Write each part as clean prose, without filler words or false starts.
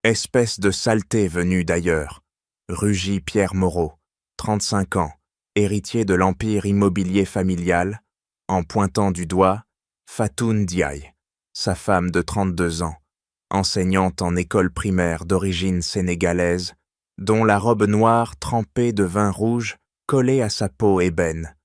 Espèce de saleté venue d'ailleurs, rugit Pierre Moreau, 35 ans, héritier de l'empire immobilier familial, en pointant du doigt Fatou Ndiaye, sa femme de 32 ans, enseignante en école primaire d'origine sénégalaise, dont la robe noire trempée de vin rouge collait à sa peau ébène.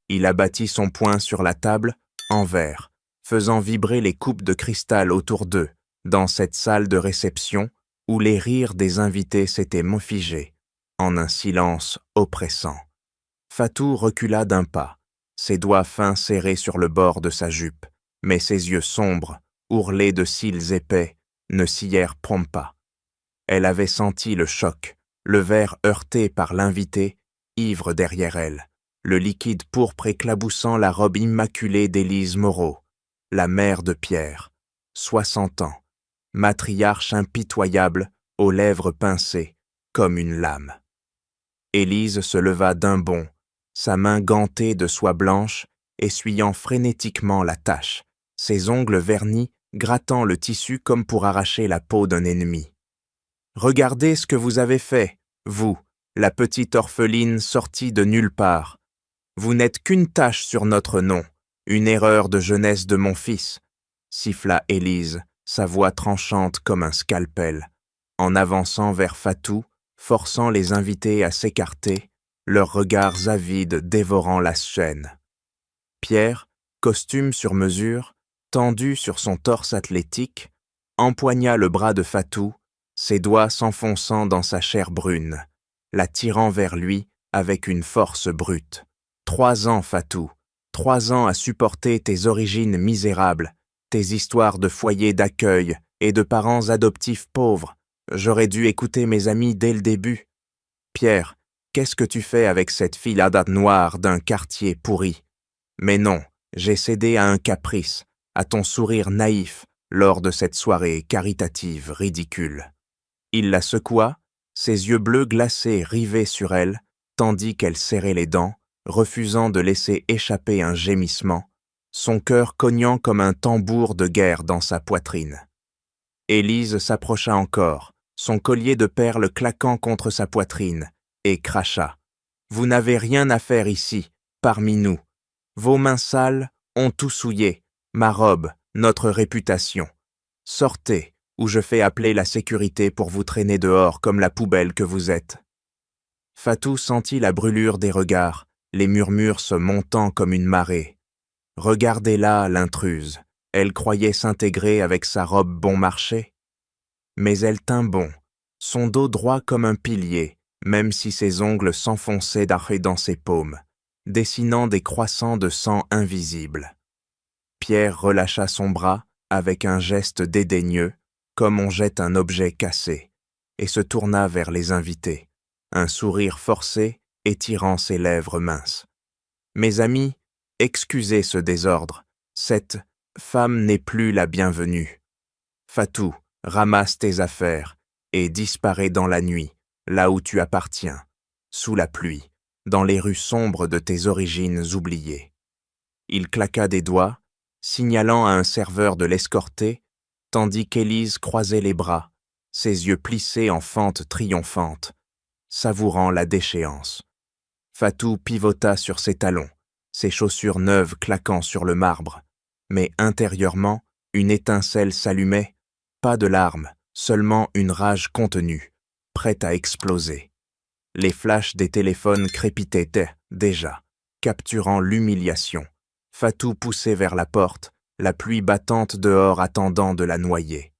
Il abattit son poing sur la table, en verre, faisant vibrer les coupes de cristal autour d'eux, dans cette salle de réception où les rires des invités s'étaient figés, en un silence oppressant. Fatou recula d'un pas, ses doigts fins serrés sur le bord de sa jupe, mais ses yeux sombres, ourlés de cils épais, ne scièrent pas. Elle avait senti le choc, le verre heurté par l'invité, ivre derrière elle, le liquide pourpre éclaboussant la robe immaculée d'Élise Moreau, la mère de Pierre, 60 ans, matriarche impitoyable, aux lèvres pincées, comme une lame. Élise se leva d'un bond, sa main gantée de soie blanche, essuyant frénétiquement la tache, ses ongles vernis grattant le tissu comme pour arracher la peau d'un ennemi. « Regardez ce que vous avez fait, vous, la petite orpheline sortie de nulle part. Vous n'êtes qu'une tache sur notre nom, une erreur de jeunesse de mon fils, » siffla Élise, sa voix tranchante comme un scalpel, en avançant vers Fatou, forçant les invités à s'écarter, leurs regards avides dévorant la chaîne. Pierre, costume sur mesure, tendu sur son torse athlétique, empoigna le bras de Fatou, ses doigts s'enfonçant dans sa chair brune, la tirant vers lui avec une force brute. 3 ans, Fatou, 3 ans à supporter tes origines misérables, tes histoires de foyers d'accueil et de parents adoptifs pauvres. J'aurais dû écouter mes amis dès le début. Pierre, qu'est-ce que tu fais avec cette filada noire d'un quartier pourri? Mais non, j'ai cédé à un caprice, à ton sourire naïf, lors de cette soirée caritative ridicule. Il la secoua, ses yeux bleus glacés rivés sur elle, tandis qu'elle serrait les dents, refusant de laisser échapper un gémissement, son cœur cognant comme un tambour de guerre dans sa poitrine. Élise s'approcha encore, son collier de perles claquant contre sa poitrine, et cracha. « Vous n'avez rien à faire ici, parmi nous. Vos mains sales ont tout souillé, ma robe, notre réputation. Sortez, ou je fais appeler la sécurité pour vous traîner dehors comme la poubelle que vous êtes. » Fatou sentit la brûlure des regards, les murmures se montant comme une marée. Regardez-la, l'intruse. Elle croyait s'intégrer avec sa robe bon marché. Mais elle tint bon, son dos droit comme un pilier, même si ses ongles s'enfonçaient d'arrêt dans ses paumes, dessinant des croissants de sang invisibles. Pierre relâcha son bras avec un geste dédaigneux, comme on jette un objet cassé, et se tourna vers les invités, un sourire forcé étirant ses lèvres minces. « Mes amis, excusez ce désordre, cette femme n'est plus la bienvenue. Fatou, ramasse tes affaires et disparais dans la nuit, là où tu appartiens, sous la pluie, dans les rues sombres de tes origines oubliées. » Il claqua des doigts, signalant à un serveur de l'escorter, tandis qu'Élise croisait les bras, ses yeux plissés en fente triomphante, savourant la déchéance. Fatou pivota sur ses talons, ses chaussures neuves claquant sur le marbre, mais intérieurement, une étincelle s'allumait, pas de larmes, seulement une rage contenue, prête à exploser. Les flashs des téléphones crépitaient déjà, capturant l'humiliation. Fatou poussait vers la porte, la pluie battante dehors attendant de la noyer.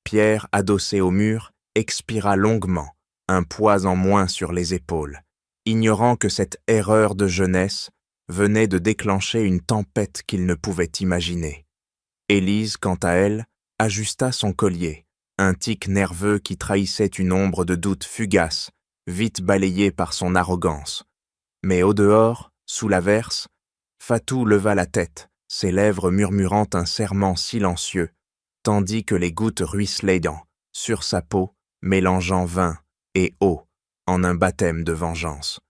Pierre, adossé au mur, expira longuement, un poids en moins sur les épaules, ignorant que cette erreur de jeunesse venait de déclencher une tempête qu'il ne pouvait imaginer. Élise, quant à elle, ajusta son collier, un tic nerveux qui trahissait une ombre de doute fugace, vite balayée par son arrogance. Mais au-dehors, sous l'averse, Fatou leva la tête, ses lèvres murmurant un serment silencieux, tandis que les gouttes ruisselaient sur sa peau, mélangeant vin et eau en un baptême de vengeance.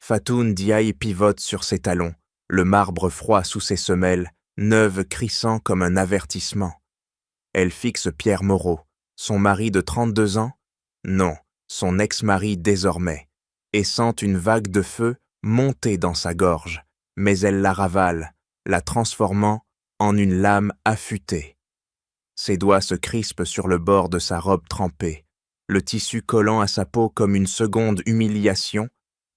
Fatou Ndiaye pivote sur ses talons, le marbre froid sous ses semelles, neuve crissant comme un avertissement. Elle fixe Pierre Moreau, Son mari de 32 ans? Non, son ex-mari désormais, et sent une vague de feu monter dans sa gorge, mais elle la ravale, la transformant en une lame affûtée. Ses doigts se crispent sur le bord de sa robe trempée, le tissu collant à sa peau comme une seconde humiliation,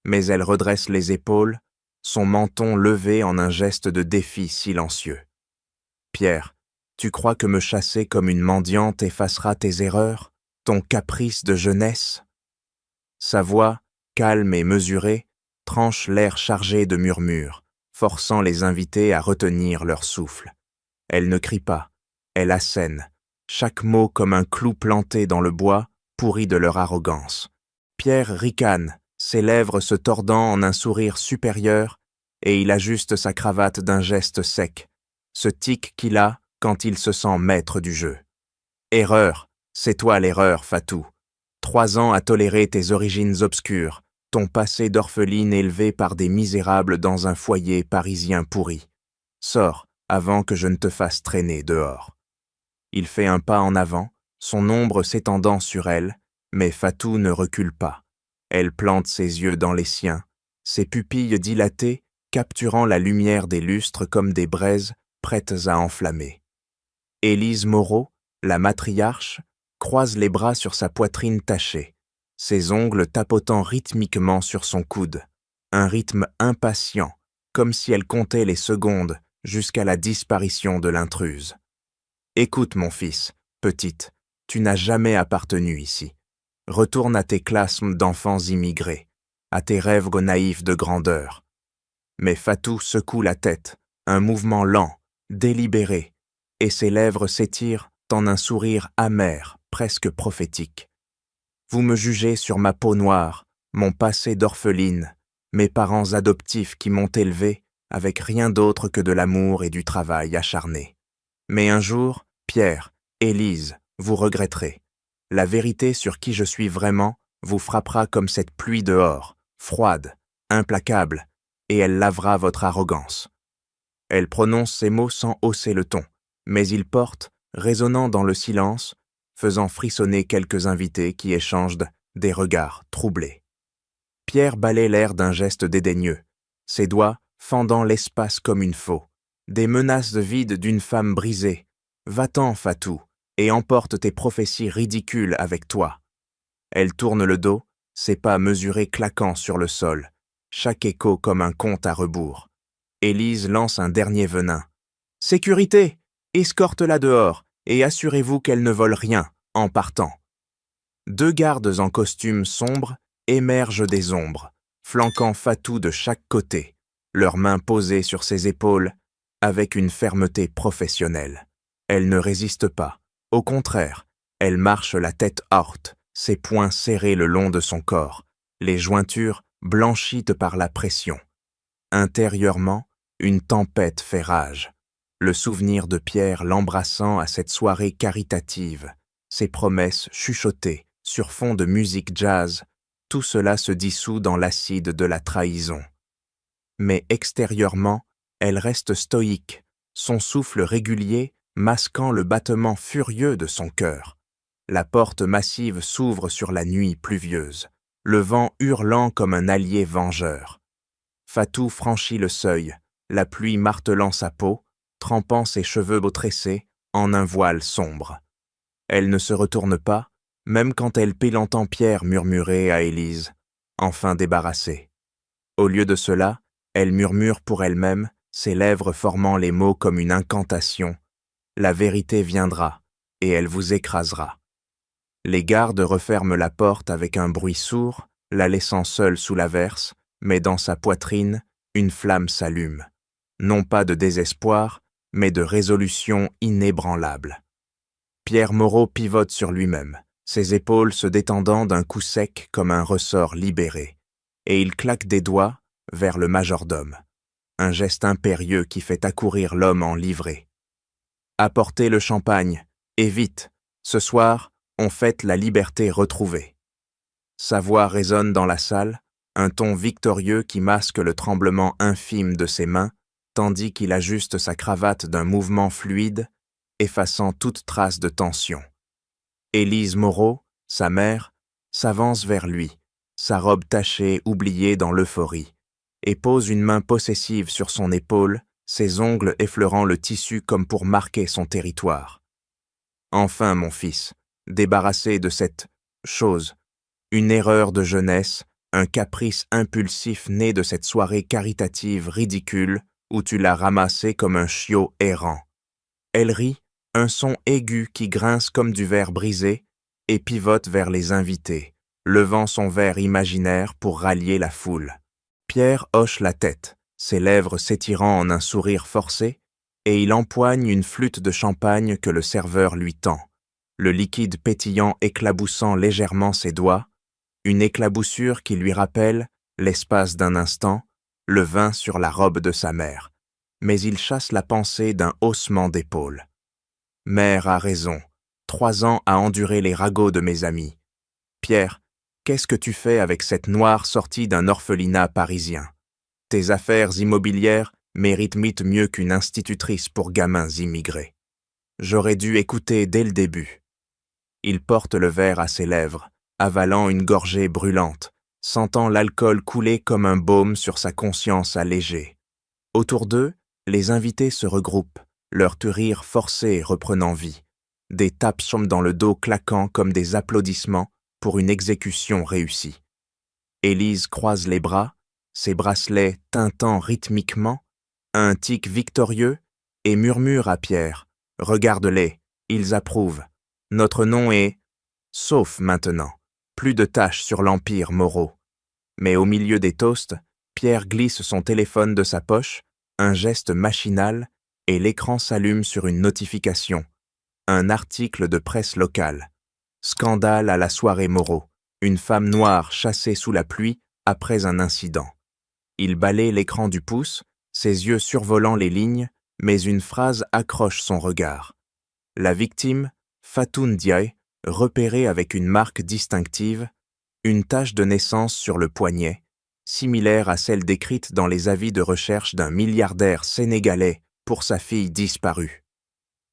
mais elle redresse les épaules, son menton levé en un geste de défi silencieux. « Pierre, tu crois que me chasser comme une mendiante effacera tes erreurs, ton caprice de jeunesse ?» Sa voix, calme et mesurée, tranche l'air chargé de murmures, forçant les invités à retenir leur souffle. Elle ne crie pas, elle assène, chaque mot comme un clou planté dans le bois, pourri de leur arrogance. Pierre ricane, ses lèvres se tordant en un sourire supérieur, et il ajuste sa cravate d'un geste sec, ce tic qu'il a quand il se sent maître du jeu. « Erreur, c'est toi l'erreur, Fatou. 3 ans à tolérer tes origines obscures, ton passé d'orpheline élevée par des misérables dans un foyer parisien pourri. Sors, avant que je ne te fasse traîner dehors. » Il fait un pas en avant, son ombre s'étendant sur elle, mais Fatou ne recule pas. Elle plante ses yeux dans les siens, ses pupilles dilatées, capturant la lumière des lustres comme des braises prêtes à enflammer. Élise Moreau, la matriarche, croise les bras sur sa poitrine tachée, ses ongles tapotant rythmiquement sur son coude, un rythme impatient, comme si elle comptait les secondes jusqu'à la disparition de l'intruse. « Écoute, mon fils, petite, tu n'as jamais appartenu ici. Retourne à tes classes d'enfants immigrés, à tes rêves naïfs de grandeur. » Mais Fatou secoue la tête, un mouvement lent, délibéré, et ses lèvres s'étirent en un sourire amer, presque prophétique. « Vous me jugez sur ma peau noire, mon passé d'orpheline, mes parents adoptifs qui m'ont élevée avec rien d'autre que de l'amour et du travail acharné. Mais un jour, Pierre, Élise, vous regretterez. La vérité sur qui je suis vraiment vous frappera comme cette pluie dehors, froide, implacable, et elle lavera votre arrogance. » Elle prononce ces mots sans hausser le ton, mais ils portent, résonnant dans le silence, faisant frissonner quelques invités qui échangent des regards troublés. Pierre balaie l'air d'un geste dédaigneux, ses doigts fendant l'espace comme une faux, des menaces vides d'une femme brisée. « Va-t'en, Fatou, et emporte tes prophéties ridicules avec toi. » Elle tourne le dos, ses pas mesurés claquant sur le sol, chaque écho comme un conte à rebours. Élise lance un dernier venin. « Sécurité! Escorte-la dehors, et assurez-vous qu'elle ne vole rien en partant. » 2 gardes en costume sombre émergent des ombres, flanquant Fatou de chaque côté, leurs mains posées sur ses épaules avec une fermeté professionnelle. Elle ne résiste pas, au contraire, elle marche la tête haute, ses poings serrés le long de son corps, les jointures blanchies par la pression. Intérieurement, une tempête fait rage. Le souvenir de Pierre l'embrassant à cette soirée caritative, ses promesses chuchotées sur fond de musique jazz, tout cela se dissout dans l'acide de la trahison. Mais extérieurement, elle reste stoïque, son souffle régulier masquant le battement furieux de son cœur. La porte massive s'ouvre sur la nuit pluvieuse, le vent hurlant comme un allié vengeur. Fatou franchit le seuil, la pluie martelant sa peau, trempant ses cheveux tressés en un voile sombre. Elle ne se retourne pas, même quand elle l'entend Pierre murmurer à Élise, enfin débarrassée. Au lieu de cela, elle murmure pour elle-même, ses lèvres formant les mots comme une incantation. La vérité viendra, et elle vous écrasera. Les gardes referment la porte avec un bruit sourd, la laissant seule sous l'averse, mais dans sa poitrine, une flamme s'allume. Non pas de désespoir, mais de résolution inébranlable. Pierre Moreau pivote sur lui-même, ses épaules se détendant d'un coup sec comme un ressort libéré, et il claque des doigts vers le majordome. Un geste impérieux qui fait accourir l'homme en livrée. « Apportez le champagne, et vite, ce soir, on fête la liberté retrouvée. » Sa voix résonne dans la salle, un ton victorieux qui masque le tremblement infime de ses mains, tandis qu'il ajuste sa cravate d'un mouvement fluide, effaçant toute trace de tension. Élise Moreau, sa mère, s'avance vers lui, sa robe tachée oubliée dans l'euphorie, et pose une main possessive sur son épaule, ses ongles effleurant le tissu comme pour marquer son territoire. Enfin, mon fils, débarrassé de cette chose, une erreur de jeunesse, un caprice impulsif né de cette soirée caritative ridicule où tu l'as ramassé comme un chiot errant. Elle rit, un son aigu qui grince comme du verre brisé, et pivote vers les invités, levant son verre imaginaire pour rallier la foule. Pierre hoche la tête, ses lèvres s'étirant en un sourire forcé, et il empoigne une flûte de champagne que le serveur lui tend, le liquide pétillant éclaboussant légèrement ses doigts, une éclaboussure qui lui rappelle, l'espace d'un instant, le vin sur la robe de sa mère, mais il chasse la pensée d'un haussement d'épaules. Mère a raison, 3 ans à endurer les ragots de mes amis. Pierre, qu'est-ce que tu fais avec cette noire sortie d'un orphelinat parisien? Tes affaires immobilières méritent mieux qu'une institutrice pour gamins immigrés. J'aurais dû écouter dès le début. Il porte le verre à ses lèvres, avalant une gorgée brûlante, sentant l'alcool couler comme un baume sur sa conscience allégée. Autour d'eux, les invités se regroupent, leur rire forcé reprenant vie, des tapes dans le dos claquant comme des applaudissements pour une exécution réussie. Élise croise les bras, ses bracelets tintant rythmiquement, un tic victorieux, et murmure à Pierre, « Regarde-les, ils approuvent. Notre nom est... Sauf maintenant. Plus de taches sur l'empire Moreau. » Mais au milieu des toasts, Pierre glisse son téléphone de sa poche, un geste machinal, et l'écran s'allume sur une notification. Un article de presse locale. Scandale à la soirée Moreau. Une femme noire chassée sous la pluie après un incident. Il balaye l'écran du pouce, ses yeux survolant les lignes, mais une phrase accroche son regard. La victime, Fatoun Diaye, repérée avec une marque distinctive, une tache de naissance sur le poignet, similaire à celle décrite dans les avis de recherche d'un milliardaire sénégalais pour sa fille disparue.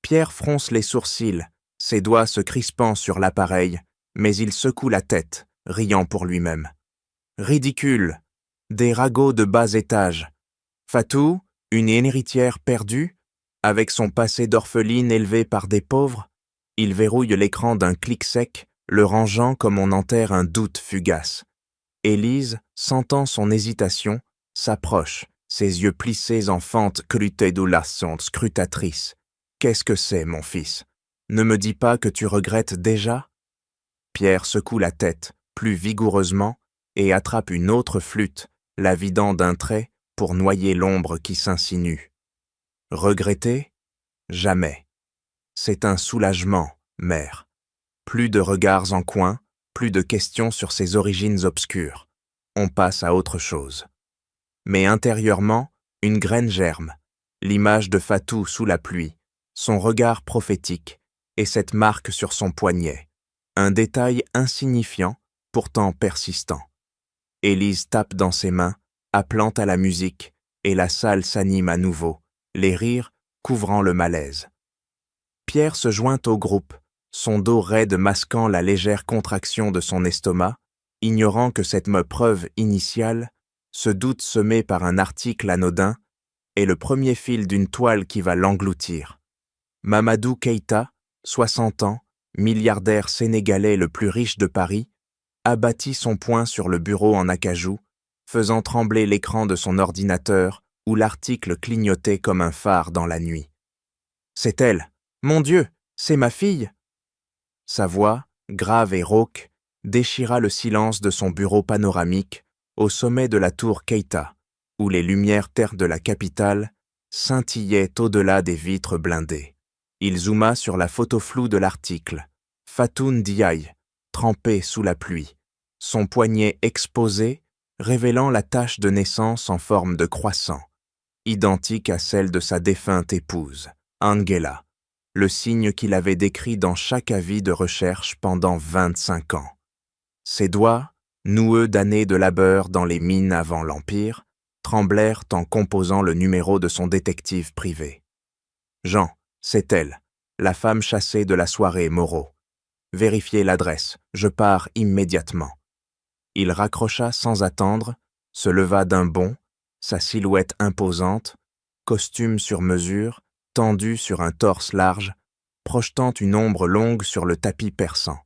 Pierre fronce les sourcils, ses doigts se crispant sur l'appareil, mais il secoue la tête, riant pour lui-même. Ridicule! Des ragots de bas étage. Fatou, une héritière perdue, avec son passé d'orpheline élevée par des pauvres, il verrouille l'écran d'un clic sec, le rangeant comme on enterre un doute fugace. Élise, sentant son hésitation, s'approche, ses yeux plissés en fente clutédulacente scrutatrice. « Qu'est-ce que c'est, mon fils? Ne me dis pas que tu regrettes déjà ?» Pierre secoue la tête, plus vigoureusement, et attrape une autre flûte, la vidant d'un trait pour noyer l'ombre qui s'insinue. Regretter? Jamais. C'est un soulagement, mère. Plus de regards en coin, plus de questions sur ses origines obscures. On passe à autre chose. Mais intérieurement, une graine germe, l'image de Fatou sous la pluie, son regard prophétique et cette marque sur son poignet, un détail insignifiant, pourtant persistant. Élise tape dans ses mains, appelant à la musique, et la salle s'anime à nouveau, les rires couvrant le malaise. Pierre se joint au groupe, son dos raide masquant la légère contraction de son estomac, ignorant que cette preuve initiale, ce doute semé par un article anodin, est le premier fil d'une toile qui va l'engloutir. Mamadou Keïta, 60 ans, milliardaire sénégalais le plus riche de Paris, abattit son poing sur le bureau en acajou, faisant trembler l'écran de son ordinateur où l'article clignotait comme un phare dans la nuit. « C'est elle! Mon Dieu, c'est ma fille !» Sa voix, grave et rauque, déchira le silence de son bureau panoramique au sommet de la tour Keïta, où les lumières terres de la capitale scintillaient au-delà des vitres blindées. Il zooma sur la photo floue de l'article. Fatoun Diaye, trempé sous la pluie, son poignet exposé, révélant la tache de naissance en forme de croissant, identique à celle de sa défunte épouse, Angela, le signe qu'il avait décrit dans chaque avis de recherche pendant 25 ans. Ses doigts, noueux d'années de labeur dans les mines avant l'Empire, tremblèrent en composant le numéro de son détective privé. Jean, c'est elle, la femme chassée de la soirée Moreau. vérifiez l'adresse, je pars immédiatement. » Il raccrocha sans attendre, se leva d'un bond, sa silhouette imposante, costume sur mesure, tendu sur un torse large, projetant une ombre longue sur le tapis persan.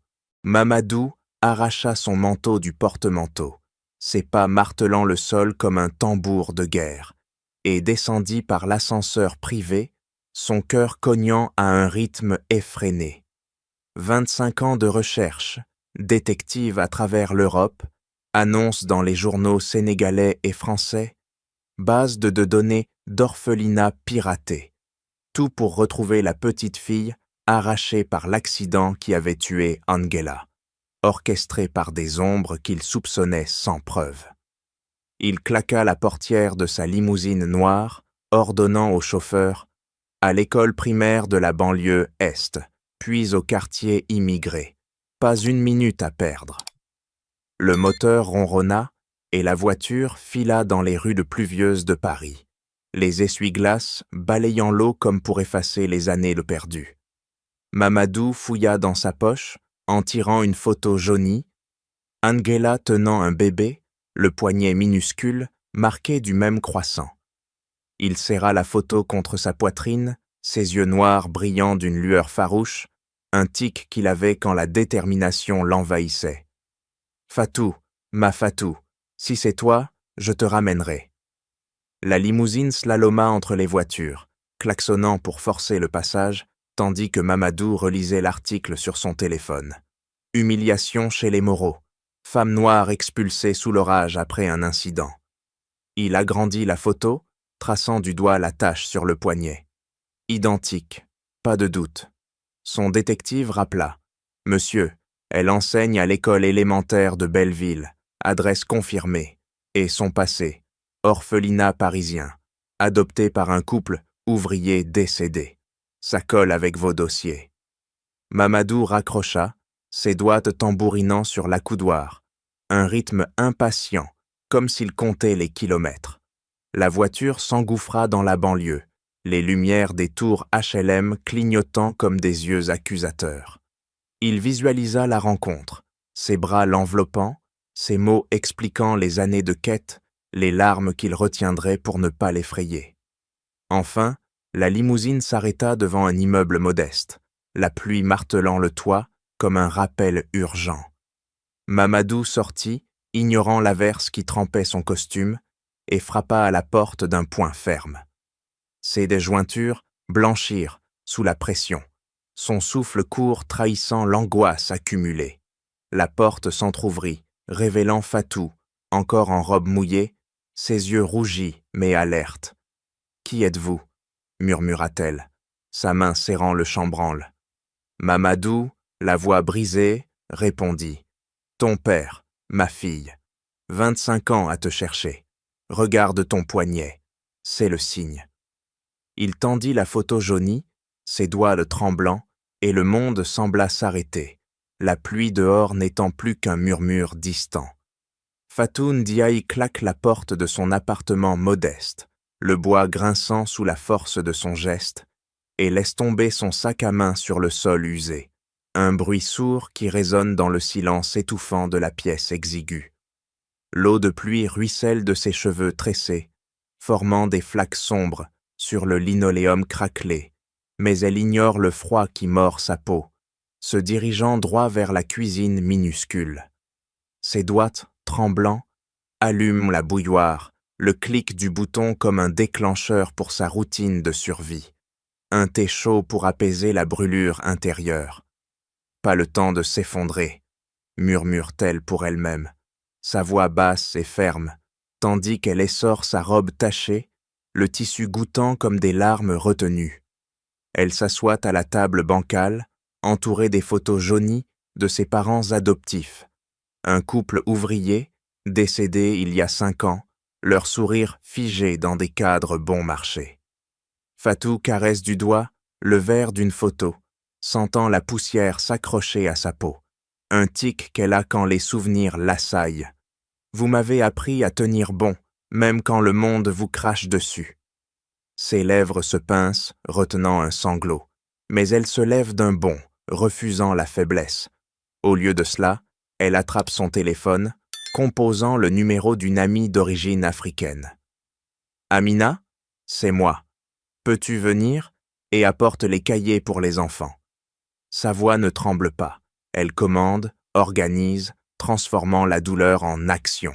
Mamadou arracha son manteau du porte-manteau, ses pas martelant le sol comme un tambour de guerre, et descendit par l'ascenseur privé, son cœur cognant à un rythme effréné. 25 ans de recherche, détective à travers l'Europe, annonce dans les journaux sénégalais et français, base de données d'orphelinat piraté, tout pour retrouver la petite fille arrachée par l'accident qui avait tué Angela, orchestré par des ombres qu'il soupçonnait sans preuve. Il claqua la portière de sa limousine noire, ordonnant au chauffeur « à l'école primaire de la banlieue Est, puis au quartier immigré. Pas une minute à perdre. » Le moteur ronronna et la voiture fila dans les rues pluvieuses de Paris, les essuie-glaces balayant l'eau comme pour effacer les années perdues. Mamadou fouilla dans sa poche en tirant une photo jaunie, Angela tenant un bébé, le poignet minuscule, marqué du même croissant. Il serra la photo contre sa poitrine, ses yeux noirs brillant d'une lueur farouche, un tic qu'il avait quand la détermination l'envahissait. « Fatou, ma Fatou, si c'est toi, je te ramènerai. » La limousine slaloma entre les voitures, klaxonnant pour forcer le passage, tandis que Mamadou relisait l'article sur son téléphone. Humiliation chez les Moreau. Femme noire expulsée sous l'orage après un incident. Il agrandit la photo, traçant du doigt la tache sur le poignet. Identique, pas de doute. Son détective rappela. « Monsieur, elle enseigne à l'école élémentaire de Belleville, adresse confirmée, et son passé, orphelinat parisien, adopté par un couple ouvrier décédé. Ça colle avec vos dossiers. » Mamadou raccrocha, ses doigts tambourinant sur l'accoudoir, un rythme impatient, comme s'il comptait les kilomètres. La voiture s'engouffra dans la banlieue, les lumières des tours HLM clignotant comme des yeux accusateurs. Il visualisa la rencontre, ses bras l'enveloppant, ses mots expliquant les années de quête, les larmes qu'il retiendrait pour ne pas l'effrayer. Enfin, la limousine s'arrêta devant un immeuble modeste, la pluie martelant le toit comme un rappel urgent. Mamadou sortit, ignorant l'averse qui trempait son costume, et frappa à la porte d'un poing ferme. Ses déjointures blanchirent sous la pression, son souffle court trahissant l'angoisse accumulée. La porte s'entr'ouvrit, révélant Fatou, encore en robe mouillée, ses yeux rougis mais alertes. « Qui êtes-vous » murmura-t-elle, sa main serrant le chambranle. Mamadou, la voix brisée, répondit. « Ton père, ma fille, 25 ans à te chercher. Regarde ton poignet, c'est le signe. » Il tendit la photo jaunie, ses doigts le tremblants, et le monde sembla s'arrêter, la pluie dehors n'étant plus qu'un murmure distant. Fatou Ndiaye claque la porte de son appartement modeste, le bois grinçant sous la force de son geste, et laisse tomber son sac à main sur le sol usé, un bruit sourd qui résonne dans le silence étouffant de la pièce exiguë. L'eau de pluie ruisselle de ses cheveux tressés, formant des flaques sombres sur le linoléum craquelé, mais elle ignore le froid qui mord sa peau, se dirigeant droit vers la cuisine minuscule. Ses doigts, tremblants, allument la bouilloire, le clic du bouton comme un déclencheur pour sa routine de survie. Un thé chaud pour apaiser la brûlure intérieure. Pas le temps de s'effondrer, murmure-t-elle pour elle-même, sa voix basse et ferme, tandis qu'elle essore sa robe tachée, le tissu goûtant comme des larmes retenues. Elle s'assoit à la table bancale, entourée des photos jaunies de ses parents adoptifs. Un couple ouvrier, décédé il y a 5 ans, leur sourire figé dans des cadres bon marché. Fatou caresse du doigt le verre d'une photo, sentant la poussière s'accrocher à sa peau. Un tic qu'elle a quand les souvenirs l'assaillent. Vous m'avez appris à tenir bon, même quand le monde vous crache dessus. Ses lèvres se pincent, retenant un sanglot, mais elle se lève d'un bond, refusant la faiblesse, Au lieu de cela, elle attrape son téléphone, composant le numéro d'une amie d'origine africaine. « Amina, c'est moi. Peux-tu venir et apporte les cahiers pour les enfants. » Sa voix ne tremble pas. Elle commande, organise, transformant la douleur en action.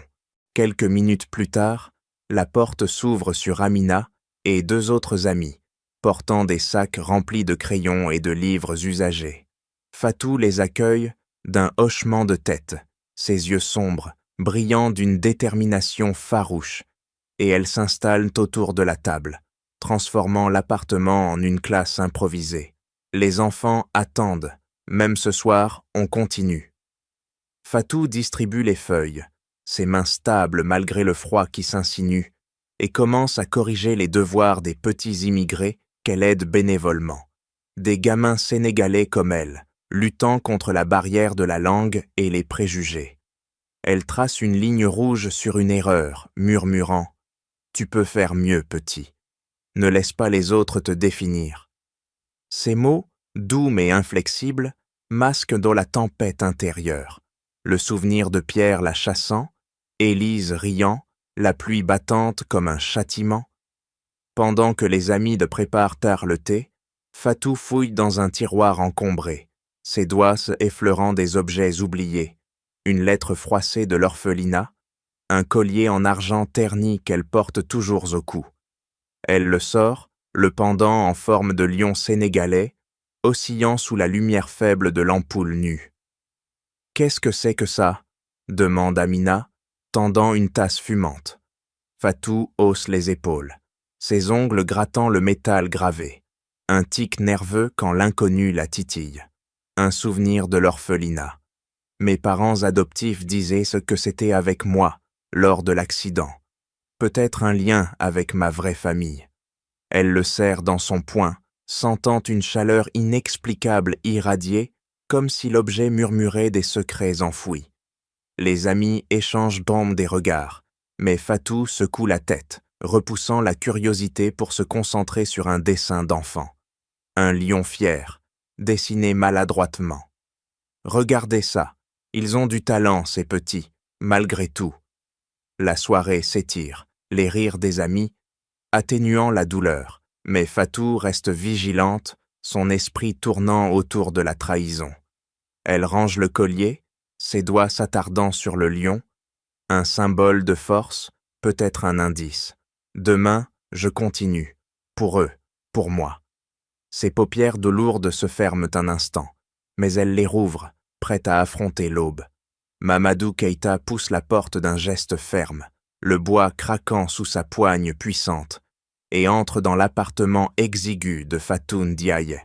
Quelques minutes plus tard, la porte s'ouvre sur Amina et deux autres amis, portant des sacs remplis de crayons et de livres usagés. Fatou les accueille d'un hochement de tête, ses yeux sombres, brillant d'une détermination farouche, et elles s'installent autour de la table, transformant l'appartement en une classe improvisée. Les enfants attendent. Même ce soir, on continue. Fatou distribue les feuilles, ses mains stables malgré le froid qui s'insinue, et commence à corriger les devoirs des petits immigrés qu'elle aide bénévolement. Des gamins sénégalais comme elle, luttant contre la barrière de la langue et les préjugés. Elle trace une ligne rouge sur une erreur, murmurant « Tu peux faire mieux, petit. Ne laisse pas les autres te définir. » Ces mots, doux mais inflexibles, masquent dans la tempête intérieure, le souvenir de Pierre la chassant, Élise riant, la pluie battante comme un châtiment. Pendant que les amis de préparent tard le thé, Fatou fouille dans un tiroir encombré, ses doigts effleurant des objets oubliés, une lettre froissée de l'orphelinat, un collier en argent terni qu'elle porte toujours au cou. Elle le sort, le pendant en forme de lion sénégalais, oscillant sous la lumière faible de l'ampoule nue. « Qu'est-ce que c'est que ça ?» demande Amina, tendant une tasse fumante. Fatou hausse les épaules, ses ongles grattant le métal gravé. Un tic nerveux quand l'inconnu la titille. Un souvenir de l'orphelinat. Mes parents adoptifs disaient ce que c'était avec moi, lors de l'accident. Peut-être un lien avec ma vraie famille. Elle le serre dans son poing, sentant une chaleur inexplicable irradier, comme si l'objet murmurait des secrets enfouis. Les amis échangent d'ombre des regards, mais Fatou secoue la tête, repoussant la curiosité pour se concentrer sur un dessin d'enfant. Un lion fier, dessiné maladroitement. Regardez ça, ils ont du talent, ces petits, malgré tout. La soirée s'étire, les rires des amis, atténuant la douleur, mais Fatou reste vigilante, son esprit tournant autour de la trahison. Elle range le collier, ses doigts s'attardant sur le lion, un symbole de force, peut-être un indice. Demain, je continue, pour eux, pour moi. Ses paupières de lourdes se ferment un instant, mais elle les rouvre, prête à affronter l'aube. Mamadou Keïta pousse la porte d'un geste ferme, le bois craquant sous sa poigne puissante, et entre dans l'appartement exigu de Fatoun Diaye,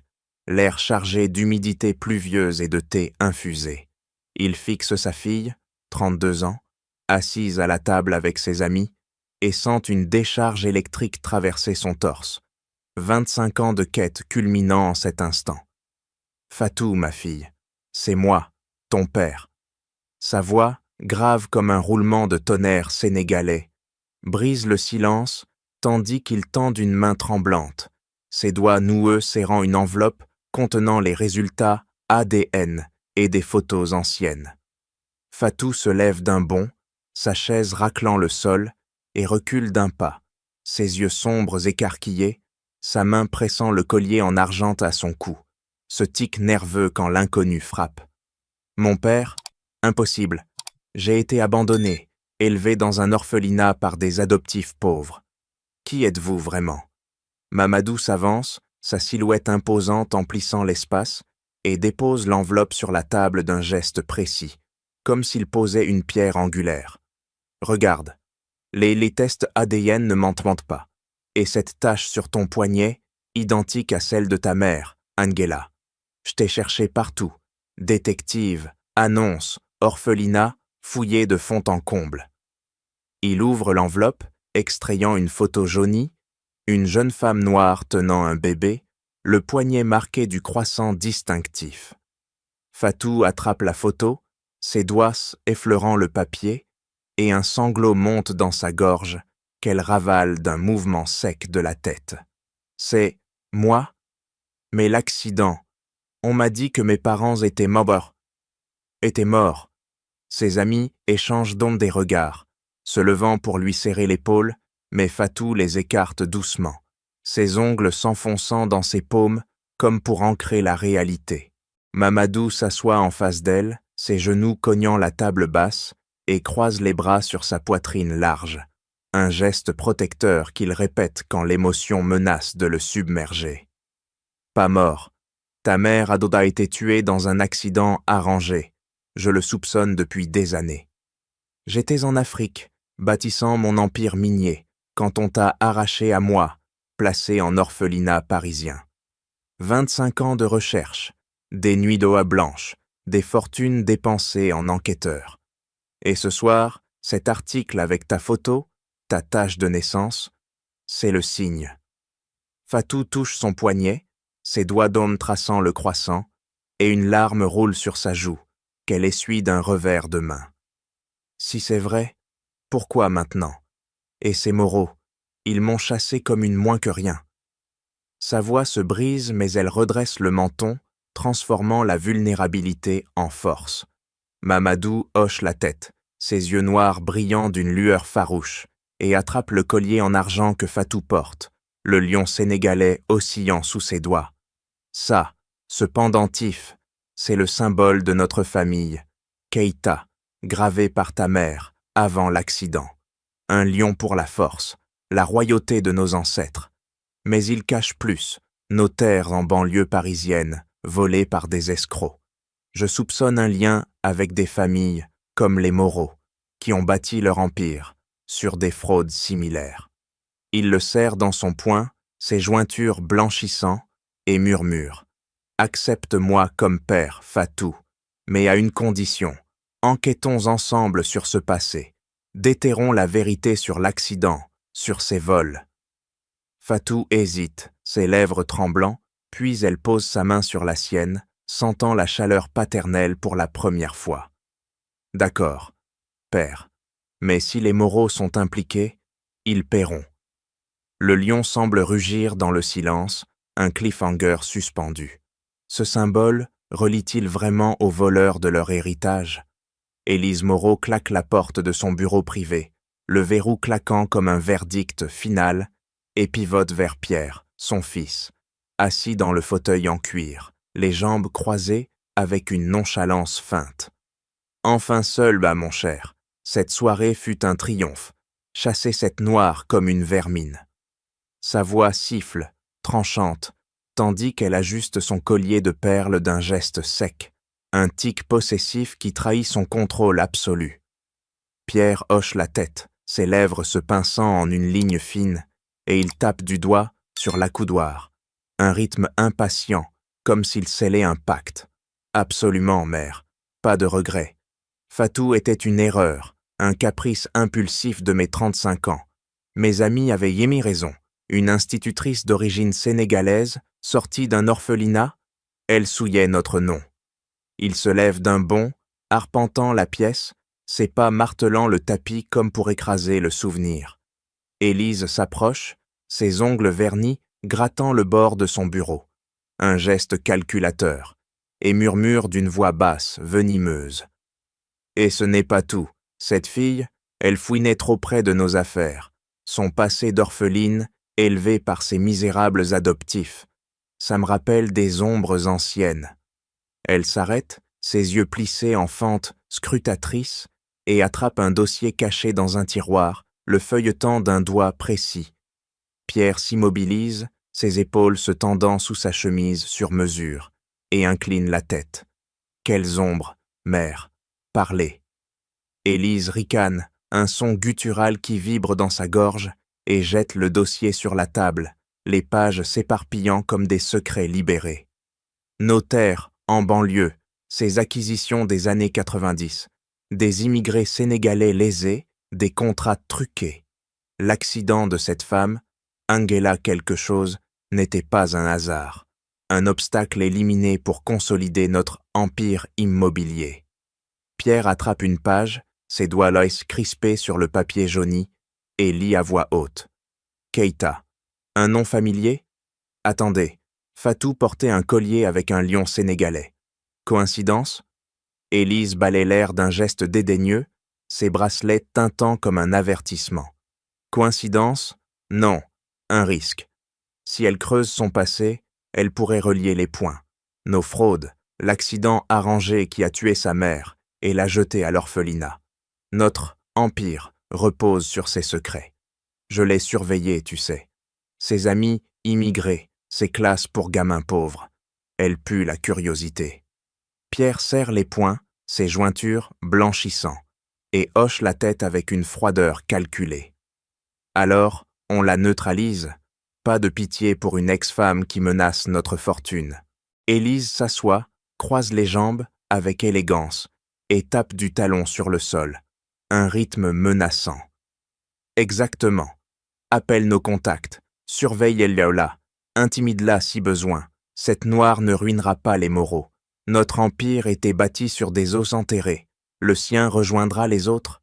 l'air chargé d'humidité pluvieuse et de thé infusé. Il fixe sa fille, 32 ans, assise à la table avec ses amis, et sent une décharge électrique traverser son torse. 25 ans de quête culminant en cet instant. « Fatou, ma fille, c'est moi, ton père. » Sa voix, grave comme un roulement de tonnerre sénégalais, brise le silence tandis qu'il tend d'une main tremblante, ses doigts noueux serrant une enveloppe contenant les résultats ADN et des photos anciennes. Fatou se lève d'un bond, sa chaise raclant le sol, et recule d'un pas, ses yeux sombres écarquillés, sa main pressant le collier en argent à son cou, ce tic nerveux quand l'inconnu frappe. « Mon père ? Impossible. J'ai été abandonné, élevé dans un orphelinat par des adoptifs pauvres. Qui êtes-vous vraiment ?» Mamadou s'avance, sa silhouette imposante emplissant l'espace, et dépose l'enveloppe sur la table d'un geste précis, comme s'il posait une pierre angulaire. « Regarde, les tests ADN ne mentent pas. Et cette tache sur ton poignet, identique à celle de ta mère, Angela. Je t'ai cherché partout. Détective, annonce, orphelinat, fouillé de fond en comble. » Il ouvre l'enveloppe, extrayant une photo jaunie, une jeune femme noire tenant un bébé, le poignet marqué du croissant distinctif. Fatou attrape la photo, ses doigts effleurant le papier, et un sanglot monte dans sa gorge, qu'elle ravale d'un mouvement sec de la tête. C'est moi, mais l'accident. On m'a dit que mes parents étaient morts. était mort. Ses amis échangent donc des regards, se levant pour lui serrer l'épaule, mais Fatou les écarte doucement, ses ongles s'enfonçant dans ses paumes comme pour ancrer la réalité. Mamadou s'assoit en face d'elle, ses genoux cognant la table basse, et croise les bras sur sa poitrine large, un geste protecteur qu'il répète quand l'émotion menace de le submerger. Pas mort. Ta mère a été tuée dans un accident arrangé. Je le soupçonne depuis des années. J'étais en Afrique, bâtissant mon empire minier, quand on t'a arraché à moi, placé en orphelinat parisien. 25 ans de recherche, des nuits d'eau à blanche, des fortunes dépensées en enquêteur. Et ce soir, cet article avec ta photo, ta tâche de naissance, c'est le signe. Fatou touche son poignet, ses doigts d'homme traçant le croissant, et une larme roule sur sa joue, qu'elle essuie d'un revers de main. Si c'est vrai, pourquoi maintenant? Et ces Moreau, ils m'ont chassé comme une moins que rien. Sa voix se brise, mais elle redresse le menton, transformant la vulnérabilité en force. Mamadou hoche la tête, ses yeux noirs brillant d'une lueur farouche, et attrape le collier en argent que Fatou porte, le lion sénégalais oscillant sous ses doigts. Ça, ce pendentif, c'est le symbole de notre famille, Keïta, gravé par ta mère, avant l'accident. Un lion pour la force, la royauté de nos ancêtres. Mais il cache plus, nos terres en banlieue parisienne, volées par des escrocs. Je soupçonne un lien avec des familles, comme les Moreau, qui ont bâti leur empire, sur des fraudes similaires. Il le serre dans son poing, ses jointures blanchissant, et murmure. Accepte-moi comme père, Fatou, mais à une condition. Enquêtons ensemble sur ce passé. Déterrons la vérité sur l'accident, sur ses vols. Fatou hésite, ses lèvres tremblant, puis elle pose sa main sur la sienne, sentant la chaleur paternelle pour la première fois. D'accord, père, mais si les Moreau sont impliqués, ils paieront. Le lion semble rugir dans le silence, un cliffhanger suspendu. Ce symbole relie-t-il vraiment aux voleurs de leur héritage? Élise Moreau claque la porte de son bureau privé, le verrou claquant comme un verdict final, et pivote vers Pierre, son fils, assis dans le fauteuil en cuir, les jambes croisées avec une nonchalance feinte. Enfin seul, mon cher, cette soirée fut un triomphe, chasser cette noire comme une vermine. Sa voix siffle, tranchante, tandis qu'elle ajuste son collier de perles d'un geste sec, un tic possessif qui trahit son contrôle absolu. Pierre hoche la tête, ses lèvres se pinçant en une ligne fine, et il tape du doigt sur l'accoudoir, un rythme impatient, comme s'il scellait un pacte. Absolument, mère, pas de regret. Fatou était une erreur, un caprice impulsif de mes 35 ans. Mes amis avaient émis raison. Une institutrice d'origine sénégalaise, sortie d'un orphelinat, elle souillait notre nom. Il se lève d'un bond, arpentant la pièce, ses pas martelant le tapis comme pour écraser le souvenir. Élise s'approche, ses ongles vernis grattant le bord de son bureau, un geste calculateur, et murmure d'une voix basse, venimeuse. Et ce n'est pas tout, cette fille, elle fouinait trop près de nos affaires, son passé d'orpheline, élevée par ses misérables adoptifs. Ça me rappelle des ombres anciennes. Elle s'arrête, ses yeux plissés en fente scrutatrice, et attrape un dossier caché dans un tiroir, le feuilletant d'un doigt précis. Pierre s'immobilise, ses épaules se tendant sous sa chemise sur mesure, et incline la tête. Quelles ombres, mère, parlez. Élise ricane, un son guttural qui vibre dans sa gorge, et jette le dossier sur la table, les pages s'éparpillant comme des secrets libérés. Nos terres, en banlieue, ces acquisitions des années 90, des immigrés sénégalais lésés, des contrats truqués. L'accident de cette femme, Angela quelque chose, n'était pas un hasard, un obstacle éliminé pour consolider notre empire immobilier. Pierre attrape une page, ses doigts laissent crispés sur le papier jauni, et lit à voix haute. Keïta. Un nom familier? Attendez, Fatou portait un collier avec un lion sénégalais. Coïncidence? Élise balaie l'air d'un geste dédaigneux, ses bracelets tintant comme un avertissement. Coïncidence? Non, un risque. Si elle creuse son passé, elle pourrait relier les points. Nos fraudes, l'accident arrangé qui a tué sa mère et l'a jetée à l'orphelinat. Notre empire repose sur ses secrets. Je l'ai surveillée, tu sais. Ses amis immigrés, ses classes pour gamins pauvres. Elle pue la curiosité. Pierre serre les poings, ses jointures blanchissant, et hoche la tête avec une froideur calculée. Alors, on la neutralise. Pas de pitié pour une ex-femme qui menace notre fortune. Élise s'assoit, croise les jambes avec élégance et tape du talon sur le sol. Un rythme menaçant. Exactement. Appelle nos contacts. Surveille Eliola. Intimide-la si besoin. Cette noire ne ruinera pas les Moreau. Notre empire était bâti sur des os enterrés. Le sien rejoindra les autres.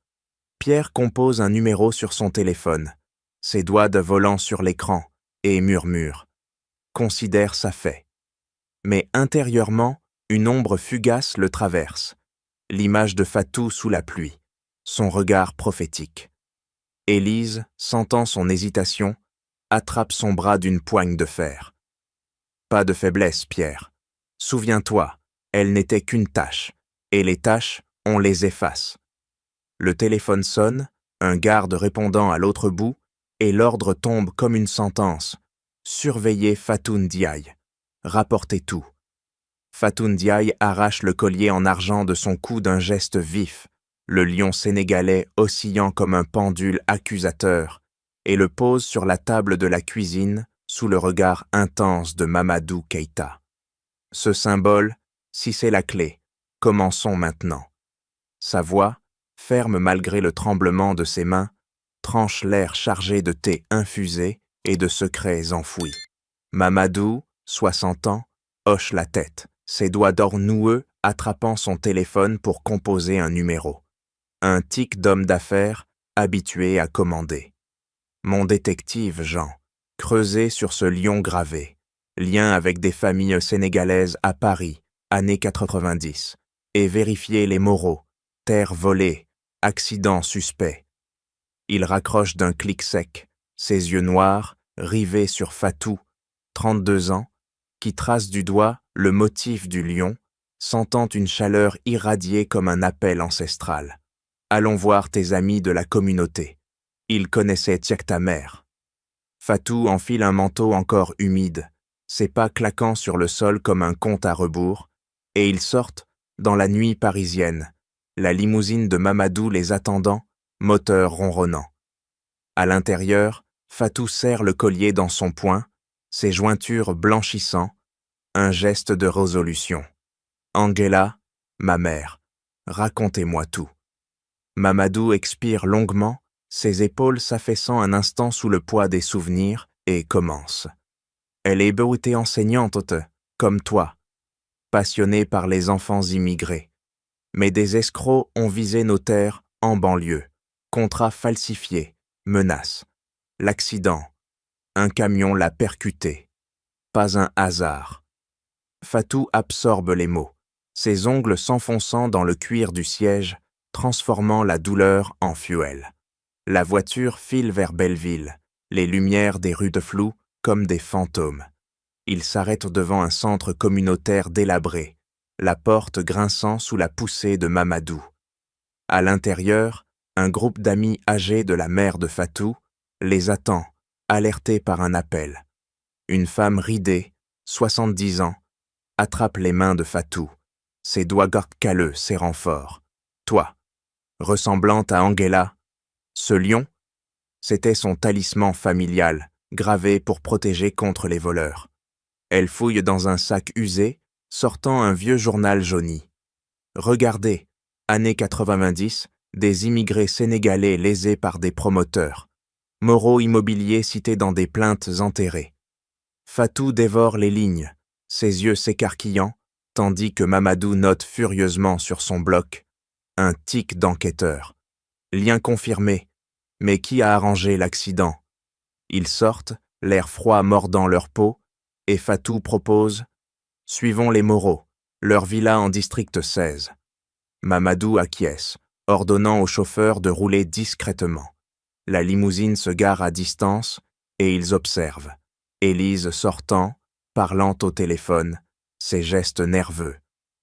Pierre compose un numéro sur son téléphone. Ses doigts de volant sur l'écran et murmure. Considère ça fait. Mais intérieurement, une ombre fugace le traverse. L'image de Fatou sous la pluie. Son regard prophétique. Élise, sentant son hésitation, attrape son bras d'une poigne de fer. Pas de faiblesse, Pierre. Souviens-toi, elle n'était qu'une tâche, et les tâches, on les efface. Le téléphone sonne, un garde répondant à l'autre bout, et l'ordre tombe comme une sentence. Surveillez Fatou Ndiaye. Rapportez tout. Fatou Ndiaye arrache le collier en argent de son cou d'un geste vif, le lion sénégalais oscillant comme un pendule accusateur, et le pose sur la table de la cuisine sous le regard intense de Mamadou Keïta. Ce symbole, si c'est la clé, commençons maintenant. Sa voix, ferme malgré le tremblement de ses mains, tranche l'air chargé de thé infusé et de secrets enfouis. Mamadou, 60 ans, hoche la tête, ses doigts d'or noueux attrapant son téléphone pour composer un numéro. Un tic d'homme d'affaires habitué à commander. Mon détective Jean, creusé sur ce lion gravé, lien avec des familles sénégalaises à Paris, années 90, et vérifier les Moreau, terre volée, accident suspect. Il raccroche d'un clic sec, ses yeux noirs, rivés sur Fatou, 32 ans, qui trace du doigt le motif du lion, sentant une chaleur irradiée comme un appel ancestral. Allons voir tes amis de la communauté. Ils connaissaient Tiek ta mère. Fatou enfile un manteau encore humide, ses pas claquant sur le sol comme un compte à rebours, et ils sortent dans la nuit parisienne, la limousine de Mamadou les attendant, moteur ronronnant. À l'intérieur, Fatou serre le collier dans son poing, ses jointures blanchissant, un geste de résolution. Angela, ma mère, racontez-moi tout. Mamadou expire longuement, ses épaules s'affaissant un instant sous le poids des souvenirs, et commence. Elle est beauté enseignante, comme toi, passionnée par les enfants immigrés. Mais des escrocs ont visé nos terres en banlieue. Contrats falsifiés, menaces. L'accident. Un camion l'a percuté. Pas un hasard. Fatou absorbe les mots, ses ongles s'enfonçant dans le cuir du siège, transformant la douleur en fuel. La voiture file vers Belleville, les lumières des rues de Flou comme des fantômes. Il s'arrête devant un centre communautaire délabré, la porte grinçant sous la poussée de Mamadou. À l'intérieur, un groupe d'amis âgés de la mère de Fatou les attend, alertés par un appel. Une femme ridée, 70 ans, attrape les mains de Fatou, ses doigts calleux serrant fort. Toi, ressemblante à Angela, ce lion, c'était son talisman familial, gravé pour protéger contre les voleurs. Elle fouille dans un sac usé, sortant un vieux journal jauni. Regardez, années 90, des immigrés sénégalais lésés par des promoteurs. Moreau immobilier cité dans des plaintes enterrées. Fatou dévore les lignes, ses yeux s'écarquillant, tandis que Mamadou note furieusement sur son bloc. Un tic d'enquêteur. Lien confirmé, mais qui a arrangé l'accident? Ils sortent, l'air froid mordant leur peau, et Fatou propose « Suivons les Moreau, leur villa en district 16. Mamadou acquiesce, ordonnant au chauffeur de rouler discrètement. La limousine se gare à distance et ils observent. Élise sortant, parlant au téléphone, ses gestes nerveux,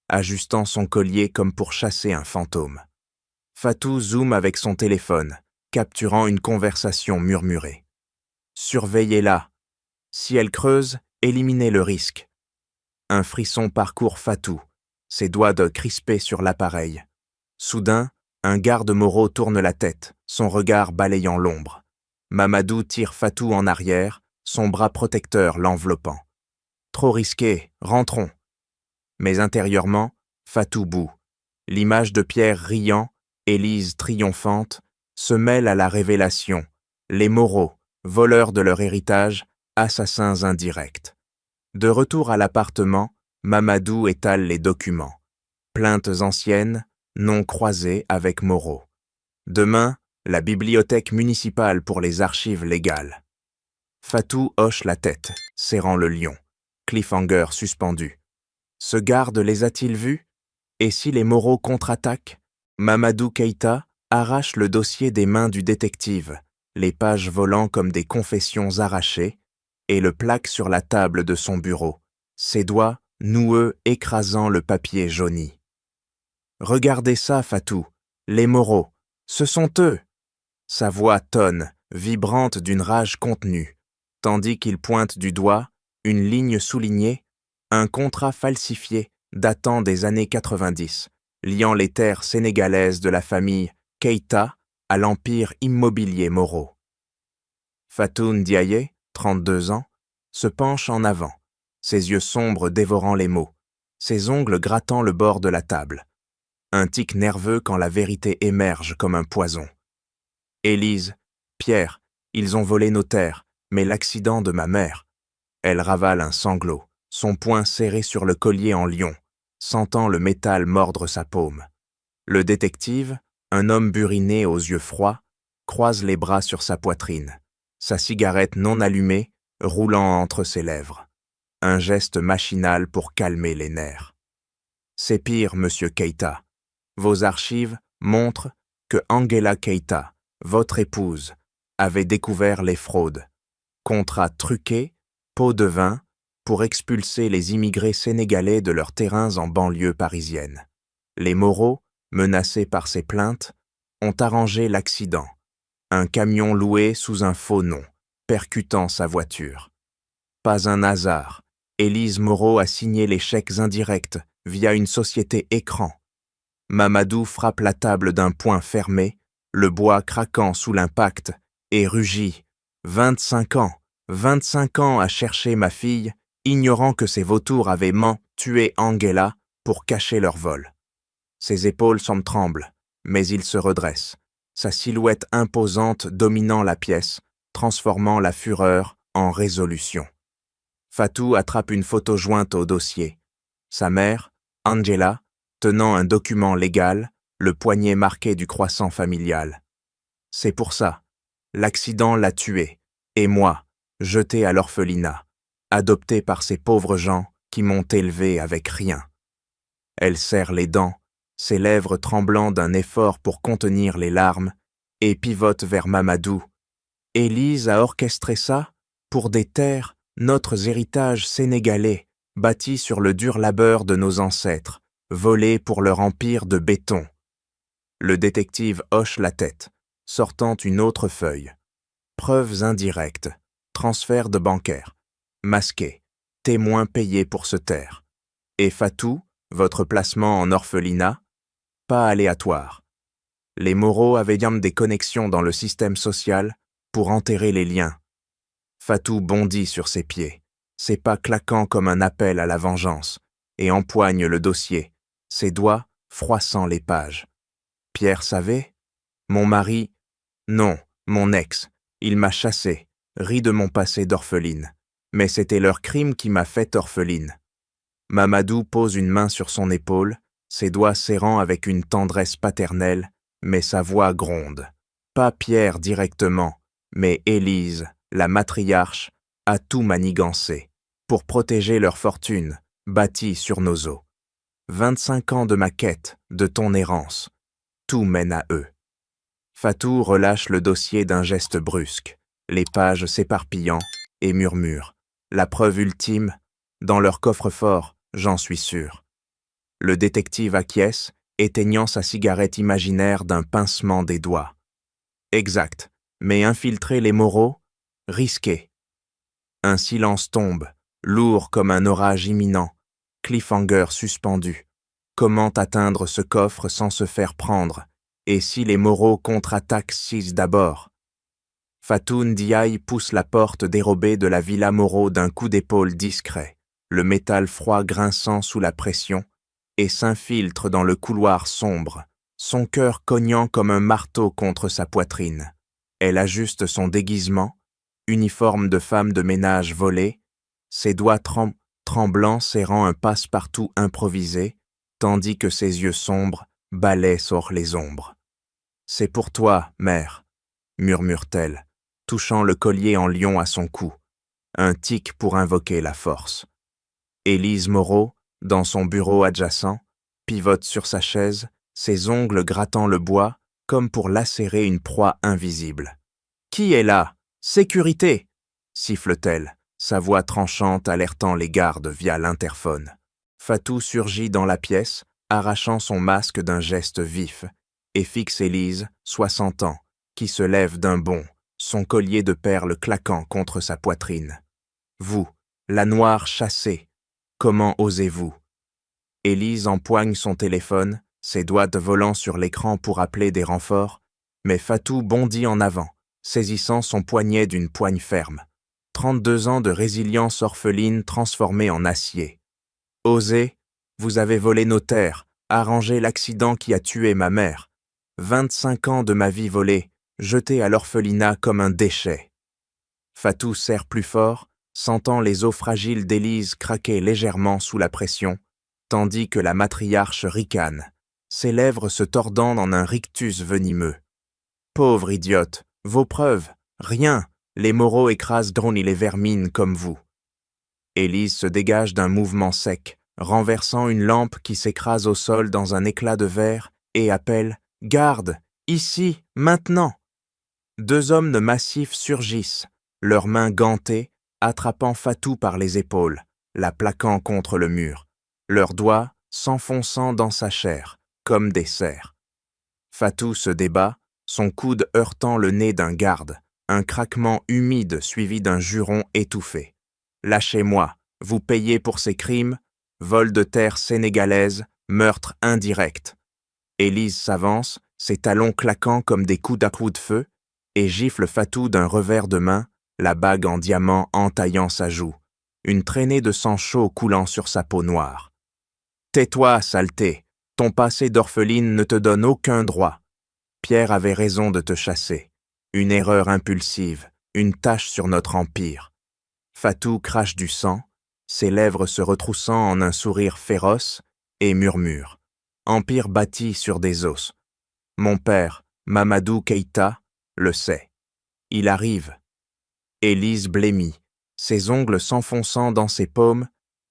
ajustant son collier comme pour chasser un fantôme. Fatou zoome avec son téléphone, capturant une conversation murmurée. « Surveillez-la. Si elle creuse, éliminez le risque. » Un frisson parcourt Fatou, ses doigts crispés sur l'appareil. Soudain, un garde Moreau tourne la tête, son regard balayant l'ombre. Mamadou tire Fatou en arrière, son bras protecteur l'enveloppant. Trop risqué, rentrons. Mais intérieurement, Fatou bout. L'image de Pierre riant, Élise triomphante, se mêle à la révélation. Les Moreau, voleurs de leur héritage, assassins indirects. De retour à l'appartement, Mamadou étale les documents. Plaintes anciennes, noms croisés avec Moreau. Demain, la bibliothèque municipale pour les archives légales. Fatou hoche la tête, serrant le lion. Cliffhanger suspendu. Ce garde les a-t-il vus? Et si les Moreau contre-attaquent? Mamadou Keïta arrache le dossier des mains du détective, les pages volant comme des confessions arrachées, et le plaque sur la table de son bureau, ses doigts noueux écrasant le papier jauni. « Regardez ça, Fatou, les Moreau, ce sont eux !» Sa voix tonne, vibrante d'une rage contenue, tandis qu'il pointe du doigt, une ligne soulignée, un contrat falsifié datant des années 90, liant les terres sénégalaises de la famille Keïta à l'empire immobilier Moreau. Fatou Ndiaye, 32 ans, se penche en avant, ses yeux sombres dévorant les mots, ses ongles grattant le bord de la table. Un tic nerveux quand la vérité émerge comme un poison. Élise, Pierre, ils ont volé nos terres, mais l'accident de ma mère. Elle ravale un sanglot, son poing serré sur le collier en lion, sentant le métal mordre sa paume. Le détective, un homme buriné aux yeux froids, croise les bras sur sa poitrine, sa cigarette non allumée roulant entre ses lèvres. Un geste machinal pour calmer les nerfs. C'est pire, monsieur Keïta. Vos archives montrent que Angela Keïta, votre épouse, avait découvert les fraudes. Contrats truqués, pots de vin, pour expulser les immigrés sénégalais de leurs terrains en banlieue parisienne. Les Moreau, menacés par ces plaintes, ont arrangé l'accident. Un camion loué sous un faux nom, percutant sa voiture. Pas un hasard, Élise Moreau a signé les chèques indirects via une société écran. Mamadou frappe la table d'un poing fermé, le bois craquant sous l'impact, et rugit. 25 ans à chercher ma fille, ignorant que ces vautours avaient tué Angela pour cacher leur vol. Ses épaules tremblent, mais il se redresse, sa silhouette imposante dominant la pièce, transformant la fureur en résolution. Fatou attrape une photo jointe au dossier. Sa mère, Angela, tenant un document légal, le poignet marqué du croissant familial. C'est pour ça. L'accident l'a tuée, et moi, jeté à l'orphelinat, adopté par ces pauvres gens qui m'ont élevé avec rien. Elle serre les dents, ses lèvres tremblant d'un effort pour contenir les larmes, et pivote vers Mamadou. Élise a orchestré ça pour des terres, notre héritage sénégalais, bâti sur le dur labeur de nos ancêtres, volé pour leur empire de béton. Le détective hoche la tête, sortant une autre feuille. Preuves indirectes, transfert de bancaire, masqué, témoin payé pour se taire. Et Fatou, votre placement en orphelinat, pas aléatoire. Les Moreau avaient des connexions dans le système social pour enterrer les liens. Fatou bondit sur ses pieds, ses pas claquant comme un appel à la vengeance, et empoigne le dossier, ses doigts froissant les pages. Pierre savait? Mon mari? Non, mon ex. Il m'a chassé, ri de mon passé d'orpheline. Mais c'était leur crime qui m'a fait orpheline. Mamadou pose une main sur son épaule, ses doigts serrant avec une tendresse paternelle, mais sa voix gronde. Pas Pierre directement, mais Élise, la matriarche, a tout manigancé, pour protéger leur fortune, bâtie sur nos os. 25 ans de ma quête, de ton errance. Tout mène à eux. Fatou relâche le dossier d'un geste brusque, les pages s'éparpillant et murmure. La preuve ultime, dans leur coffre-fort, j'en suis sûr. Le détective acquiesce, éteignant sa cigarette imaginaire d'un pincement des doigts. Exact, mais infiltrer les Moreau, risqué. Un silence tombe, lourd comme un orage imminent, cliffhanger suspendu. Comment atteindre ce coffre sans se faire prendre? Et si les Moreau contre-attaquent 6 d'abord? Fatou Ndiaye pousse la porte dérobée de la villa Moreau d'un coup d'épaule discret, le métal froid grinçant sous la pression, et s'infiltre dans le couloir sombre, son cœur cognant comme un marteau contre sa poitrine. Elle ajuste son déguisement, uniforme de femme de ménage volé, ses doigts tremblants serrant un passe-partout improvisé, tandis que ses yeux sombres balaient sur les ombres. « C'est pour toi, mère », murmure-t-elle, touchant le collier en lion à son cou, un tic pour invoquer la force. Élise Moreau, dans son bureau adjacent, pivote sur sa chaise, ses ongles grattant le bois, comme pour lacérer une proie invisible. « Qui est là? Sécurité !» siffle-t-elle, sa voix tranchante alertant les gardes via l'interphone. Fatou surgit dans la pièce, arrachant son masque d'un geste vif, et fixe Élise, 60 ans, qui se lève d'un bond, son collier de perles claquant contre sa poitrine. « Vous, la noire chassée, comment osez-vous » Élise empoigne son téléphone, ses doigts volant sur l'écran pour appeler des renforts, mais Fatou bondit en avant, saisissant son poignet d'une poigne ferme. 32 ans de résilience orpheline transformée en acier. Osez, vous avez volé nos terres, arrangé l'accident qui a tué ma mère. 25 ans de ma vie volée, jeté à l'orphelinat comme un déchet. Fatou serre plus fort, sentant les os fragiles d'Élise craquer légèrement sous la pression, tandis que la matriarche ricane, ses lèvres se tordant en un rictus venimeux. « Pauvre idiote, vos preuves, rien, les Moreau écrasent Drone et les vermines comme vous. » Élise se dégage d'un mouvement sec, renversant une lampe qui s'écrase au sol dans un éclat de verre et appelle « Garde, ici, maintenant !» 2 hommes massifs surgissent, leurs mains gantées, attrapant Fatou par les épaules, la plaquant contre le mur, leurs doigts s'enfonçant dans sa chair, comme des serres. Fatou se débat, son coude heurtant le nez d'un garde, un craquement humide suivi d'un juron étouffé. « Lâchez-moi, vous payez pour ces crimes, vol de terre sénégalaise, meurtre indirect. » Élise s'avance, ses talons claquant comme des coups d'à de feu, et gifle Fatou d'un revers de main, la bague en diamant entaillant sa joue, une traînée de sang chaud coulant sur sa peau noire. « Tais-toi, saleté, ton passé d'orpheline ne te donne aucun droit. Pierre avait raison de te chasser. Une erreur impulsive, une tache sur notre empire. » Fatou crache du sang, ses lèvres se retroussant en un sourire féroce, et murmure. « Empire bâti sur des os. Mon père, Mamadou Keïta, le sait. Il arrive. » Élise blêmit, ses ongles s'enfonçant dans ses paumes,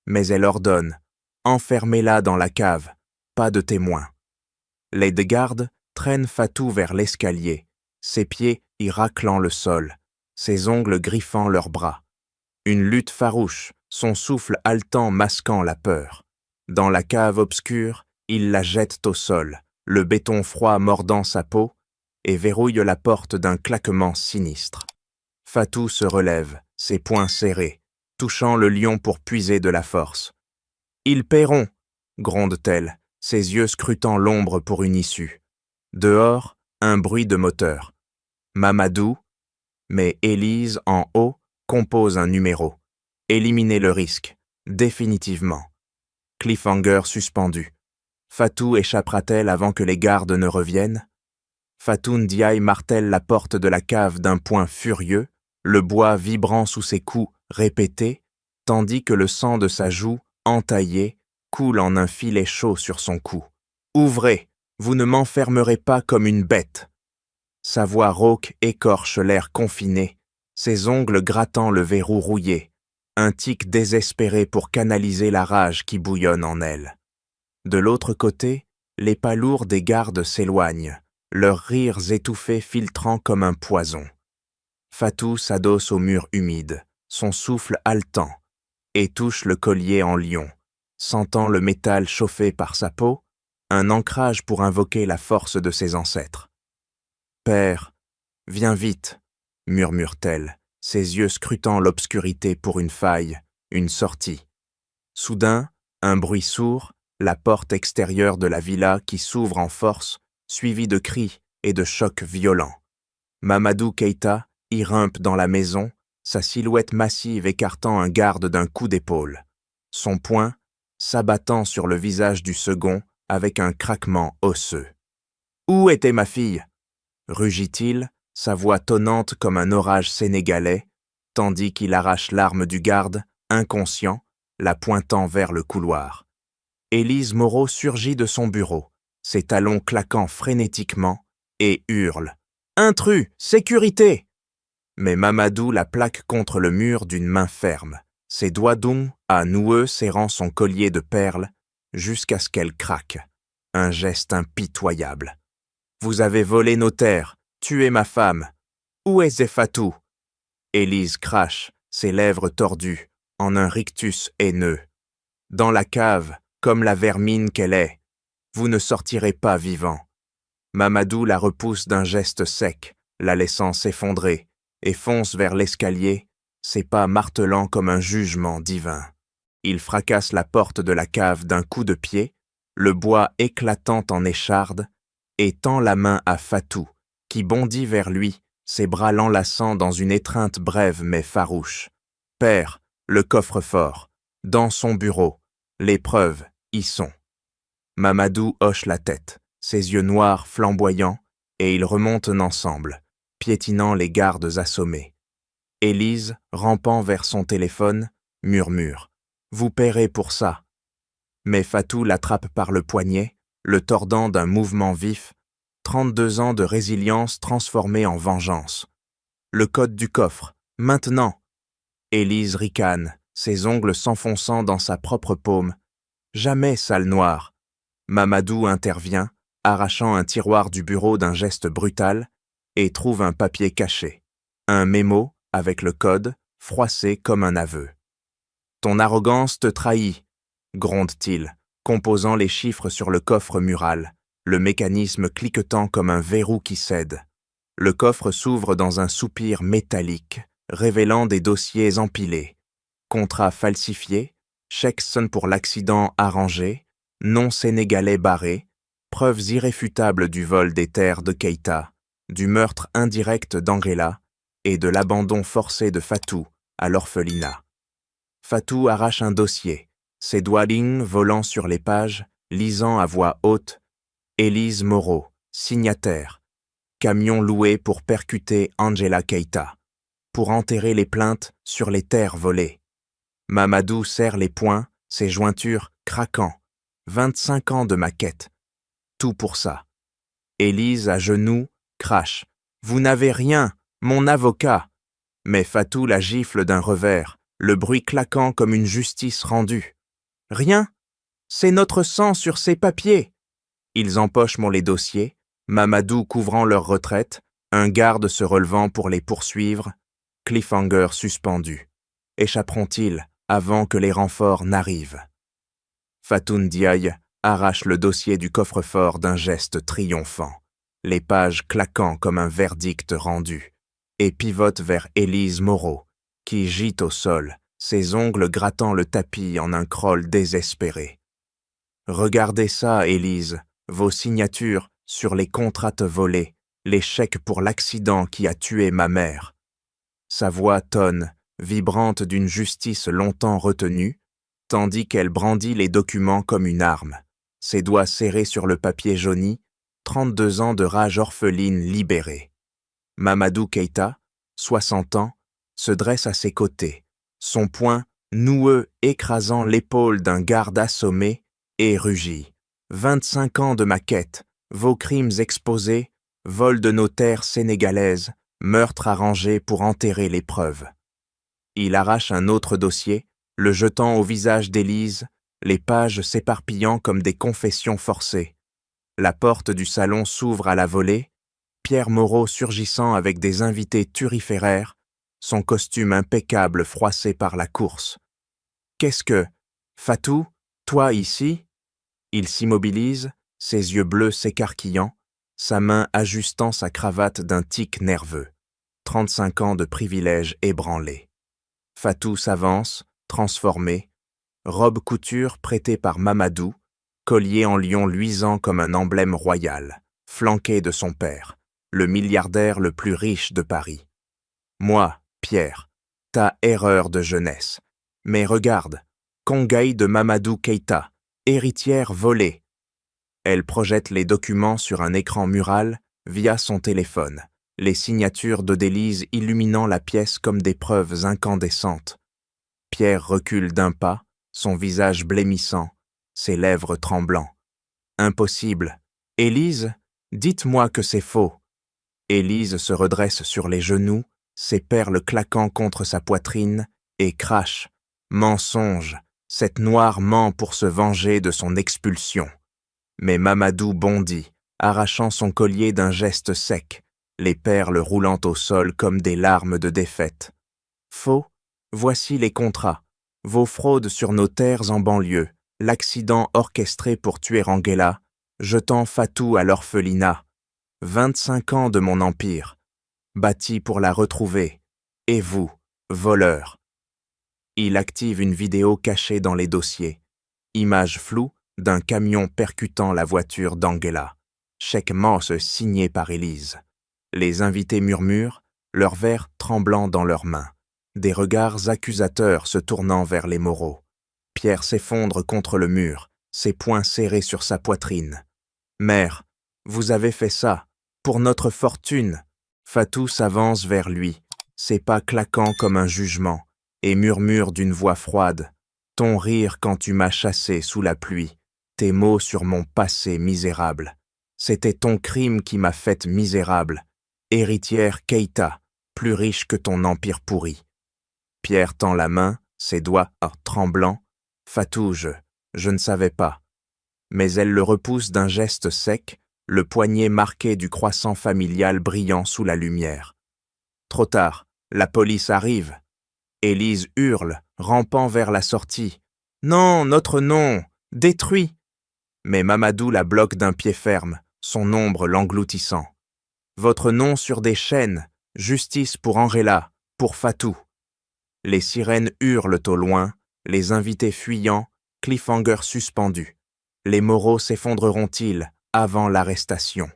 mais elle ordonne. Enfermez-la dans la cave, pas de témoins. Les deux gardes traînent Fatou vers l'escalier, ses pieds y raclant le sol, ses ongles griffant leurs bras. Une lutte farouche, son souffle haletant masquant la peur. Dans la cave obscure, ils la jettent au sol, le béton froid mordant sa peau, et verrouillent la porte d'un claquement sinistre. Fatou se relève, ses poings serrés, touchant le lion pour puiser de la force. « Ils paieront !» gronde-t-elle, ses yeux scrutant l'ombre pour une issue. Dehors, un bruit de moteur. Mamadou, mais Élise, en haut, compose un numéro. Éliminer le risque, définitivement. Cliffhanger suspendu. Fatou échappera-t-elle avant que les gardes ne reviennent? Fatou Ndiaye martèle la porte de la cave d'un poing furieux, le bois vibrant sous ses coups répétés, tandis que le sang de sa joue, entaillé, coule en un filet chaud sur son cou. « Ouvrez, vous ne m'enfermerez pas comme une bête !» Sa voix rauque écorche l'air confiné, ses ongles grattant le verrou rouillé, un tic désespéré pour canaliser la rage qui bouillonne en elle. De l'autre côté, les pas lourds des gardes s'éloignent, leurs rires étouffés filtrant comme un poison. Fatou s'adosse au mur humide, son souffle haletant, et touche le collier en lion, sentant le métal chauffé par sa peau, un ancrage pour invoquer la force de ses ancêtres. « Père, viens vite !» murmure-t-elle, ses yeux scrutant l'obscurité pour une faille, une sortie. Soudain, un bruit sourd, la porte extérieure de la villa qui s'ouvre en force, suivie de cris et de chocs violents. Mamadou Keïta irrumpe dans la maison, sa silhouette massive écartant un garde d'un coup d'épaule. Son poing s'abattant sur le visage du second avec un craquement osseux. « Où était ma fille ?» rugit-il, sa voix tonnante comme un orage sénégalais, tandis qu'il arrache l'arme du garde, inconscient, la pointant vers le couloir. Élise Moreau surgit de son bureau, ses talons claquant frénétiquement, et hurle « Intrus! Sécurité !» Mais Mamadou la plaque contre le mur d'une main ferme, ses doigts d'ongles à noueux serrant son collier de perles jusqu'à ce qu'elle craque. Un geste impitoyable. « Vous avez volé nos terres, tué ma femme. Où est Fatou ?» Élise crache, ses lèvres tordues, en un rictus haineux. « Dans la cave, comme la vermine qu'elle est. Vous ne sortirez pas vivant. » Mamadou la repousse d'un geste sec, la laissant s'effondrer, et fonce vers l'escalier, ses pas martelant comme un jugement divin. Il fracasse la porte de la cave d'un coup de pied, le bois éclatant en écharde, et tend la main à Fatou, qui bondit vers lui, ses bras l'enlaçant dans une étreinte brève mais farouche. « Père, le coffre-fort, dans son bureau, les preuves y sont. » Mamadou hoche la tête, ses yeux noirs flamboyants, et ils remontent ensemble, piétinant les gardes assommés. Élise, rampant vers son téléphone, murmure « Vous paierez pour ça !» Mais Fatou l'attrape par le poignet, le tordant d'un mouvement vif, 32 ans de résilience transformés en vengeance. « Le code du coffre, maintenant !» Élise ricane, ses ongles s'enfonçant dans sa propre paume. « Jamais, sale noire !» Mamadou intervient, arrachant un tiroir du bureau d'un geste brutal, et trouve un papier caché. Un mémo, avec le code, froissé comme un aveu. « Ton arrogance te trahit !» gronde-t-il, composant les chiffres sur le coffre mural, le mécanisme cliquetant comme un verrou qui cède. Le coffre s'ouvre dans un soupir métallique, révélant des dossiers empilés. Contrats falsifiés, chèques sonne pour l'accident arrangé, nom sénégalais barré, preuves irréfutables du vol des terres de Keïta, du meurtre indirect d'Angela et de l'abandon forcé de Fatou à l'orphelinat. Fatou arrache un dossier, ses doigts lignes volant sur les pages, lisant à voix haute « Élise Moreau, signataire. Camion loué pour percuter Angela Keïta. Pour enterrer les plaintes sur les terres volées. » Mamadou serre les poings, ses jointures craquant. 25 ans de maquette. Tout pour ça. Élise, à genoux, crache. « Vous n'avez rien, mon avocat !» Mais Fatou la gifle d'un revers, le bruit claquant comme une justice rendue. « Rien ? C'est notre sang sur ces papiers !» Ils empochent les dossiers, Mamadou couvrant leur retraite, un garde se relevant pour les poursuivre, cliffhanger suspendu. Échapperont-ils avant que les renforts n'arrivent? Fatou Ndiaye arrache le dossier du coffre-fort d'un geste triomphant, les pages claquant comme un verdict rendu, et pivote vers Élise Moreau, qui gît au sol, ses ongles grattant le tapis en un crawl désespéré. « Regardez ça, Élise, vos signatures sur les contrats volés, les chèques pour l'accident qui a tué ma mère. » Sa voix tonne, vibrante d'une justice longtemps retenue, tandis qu'elle brandit les documents comme une arme, ses doigts serrés sur le papier jauni, 32 ans de rage orpheline libérée. Mamadou Keïta, 60 ans, se dresse à ses côtés, son poing noueux écrasant l'épaule d'un garde assommé, et rugit. « 25 ans de maquette, vos crimes exposés, vol de nos terres sénégalaises, meurtre arrangé pour enterrer les preuves. » Il arrache un autre dossier, le jetant au visage d'Élise, les pages s'éparpillant comme des confessions forcées. La porte du salon s'ouvre à la volée, Pierre Moreau surgissant avec des invités turiféraires, son costume impeccable froissé par la course. « Qu'est-ce que... Fatou, toi ici ?» Il s'immobilise, ses yeux bleus s'écarquillant, sa main ajustant sa cravate d'un tic nerveux. 35 ans de privilèges ébranlés. Fatou s'avance, transformé, robe couture prêtée par Mamadou, collier en lion luisant comme un emblème royal, flanqué de son père, le milliardaire le plus riche de Paris. Moi, Pierre, ta erreur de jeunesse. Mais regarde, Kongaï de Mamadou Keïta, héritière volée. Elle projette les documents sur un écran mural via son téléphone, les signatures d'Odélise illuminant la pièce comme des preuves incandescentes. Pierre recule d'un pas, son visage blêmissant, ses lèvres tremblants. Impossible. Élise, dites-moi que c'est faux. Élise se redresse sur les genoux, ses perles claquant contre sa poitrine, et crache. Mensonge, cette noire ment pour se venger de son expulsion. Mais Mamadou bondit, arrachant son collier d'un geste sec, les perles roulant au sol comme des larmes de défaite. Faux, voici les contrats, vos fraudes sur nos terres en banlieue, l'accident orchestré pour tuer Angela, jetant Fatou à l'orphelinat. 25 ans de mon empire, bâti pour la retrouver, et vous, voleurs. Il active une vidéo cachée dans les dossiers, image floue d'un camion percutant la voiture d'Angela, chèque manche signé par Élise. Les invités murmurent, leurs verres tremblant dans leurs mains, des regards accusateurs se tournant vers les Moreau. Pierre s'effondre contre le mur, ses poings serrés sur sa poitrine. « Mère, vous avez fait ça, pour notre fortune !» Fatou s'avance vers lui, ses pas claquant comme un jugement, et murmure d'une voix froide. « Ton rire quand tu m'as chassé sous la pluie, tes mots sur mon passé misérable. C'était ton crime qui m'a faite misérable. Héritière Keïta, plus riche que ton empire pourri. » Pierre tend la main, ses doigts tremblants. « Fatou, je ne savais pas. » Mais elle le repousse d'un geste sec, le poignet marqué du croissant familial brillant sous la lumière. Trop tard, la police arrive. Élise hurle, rampant vers la sortie. « Non, notre nom, détruit !» Mais Mamadou la bloque d'un pied ferme, son ombre l'engloutissant. « Votre nom sur des chaînes, justice pour Angela, pour Fatou. » Les sirènes hurlent au loin, les invités fuyant, cliffhanger suspendu. Les Moreau s'effondreront-ils avant l'arrestation?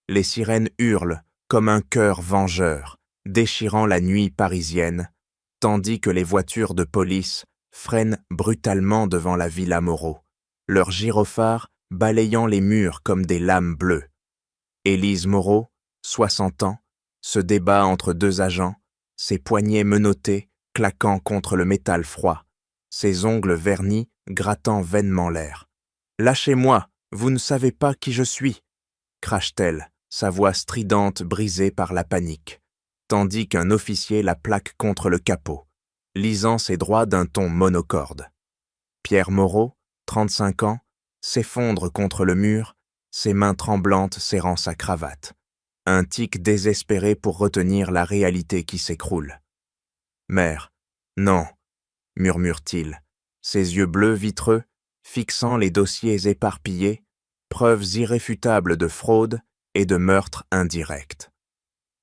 Les sirènes hurlent comme un cœur vengeur, déchirant la nuit parisienne, tandis que les voitures de police freinent brutalement devant la villa Moreau, leurs gyrophares balayant les murs comme des lames bleues. Élise Moreau, 60 ans, se débat entre deux agents, ses poignets menottés claquant contre le métal froid, ses ongles vernis grattant vainement l'air. « Lâchez-moi, vous ne savez pas qui je suis !» crache-t-elle, sa voix stridente brisée par la panique, tandis qu'un officier la plaque contre le capot, lisant ses droits d'un ton monocorde. Pierre Moreau, 35 ans, s'effondre contre le mur, ses mains tremblantes serrant sa cravate. Un tic désespéré pour retenir la réalité qui s'écroule. « Mère, non !» murmure-t-il, ses yeux bleus vitreux, fixant les dossiers éparpillés, preuves irréfutables de fraude et de meurtre indirect.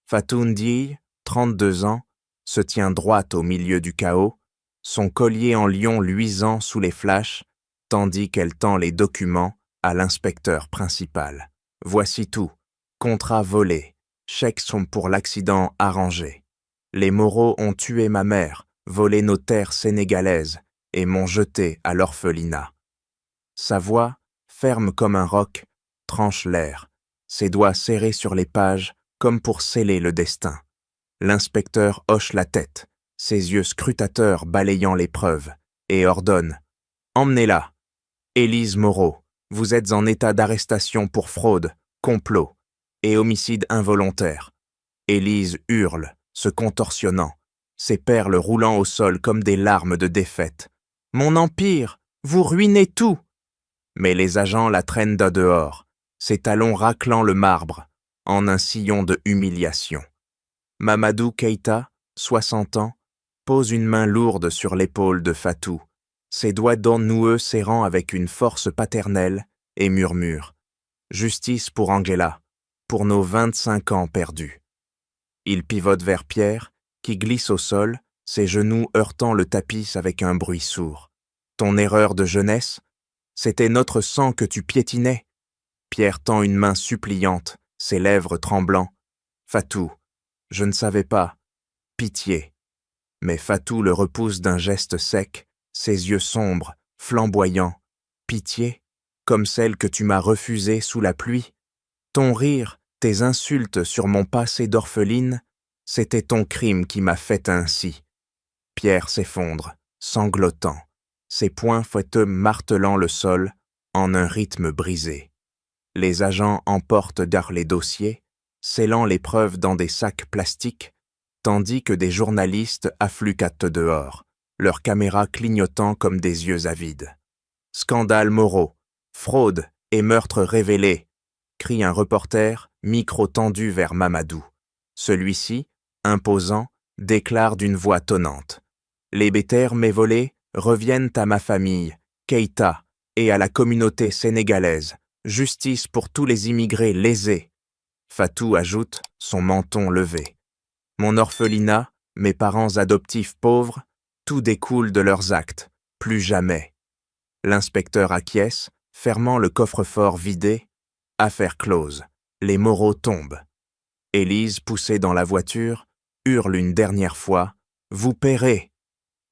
Fatou Ndiaye, 32 ans, se tient droite au milieu du chaos, son collier en lion luisant sous les flashs, tandis qu'elle tend les documents à l'inspecteur principal. Voici tout. Contrat volé. Chèques sont pour l'accident arrangé. Les Moreau ont tué ma mère, volé nos terres sénégalaises et m'ont jeté à l'orphelinat. Sa voix, ferme comme un roc, tranche l'air, ses doigts serrés sur les pages comme pour sceller le destin. L'inspecteur hoche la tête, ses yeux scrutateurs balayant les preuves, et ordonne « Emmenez-la. Élise Moreau, vous êtes en état d'arrestation pour fraude, complot et homicide involontaire. » Élise hurle, se contorsionnant, ses perles roulant au sol comme des larmes de défaite. « Mon empire, Vous ruinez tout. Mais les agents la traînent de dehors, ses talons raclant le marbre, en un sillon de humiliation. Mamadou Keïta, 60 ans, pose une main lourde sur l'épaule de Fatou, ses doigts d'or noueux serrant avec une force paternelle, et murmure « Justice pour Angela, pour nos 25 ans perdus ». Il pivote vers Pierre, qui glisse au sol, ses genoux heurtant le tapis avec un bruit sourd. « Ton erreur de jeunesse, c'était notre sang que tu piétinais ». Pierre tend une main suppliante, ses lèvres tremblant. « Fatou, je ne savais pas. Pitié. » Mais Fatou le repousse d'un geste sec, ses yeux sombres, flamboyants. « Pitié, comme celle que tu m'as refusée sous la pluie. Ton rire, tes insultes sur mon passé d'orpheline, c'était ton crime qui m'a fait ainsi. » Pierre s'effondre, sanglotant, ses poings fouetteux martelant le sol en un rythme brisé. Les agents emportent les dossiers, scellant les preuves dans des sacs plastiques, tandis que des journalistes affluent dehors, leurs caméras clignotant comme des yeux avides. « Scandale Moreau, fraude et meurtre révélé !» crie un reporter, micro tendu vers Mamadou. Celui-ci, imposant, déclare d'une voix tonnante. « Les terres volés reviennent à ma famille, Keïta, et à la communauté sénégalaise. Justice pour tous les immigrés lésés. » Fatou ajoute, son menton levé. « Mon orphelinat, mes parents adoptifs pauvres, tout découle de leurs actes, plus jamais. » L'inspecteur acquiesce, fermant le coffre-fort vidé. Affaire close. Les Moreau tombent. Élise, poussée dans la voiture, hurle une dernière fois « Vous paierez !»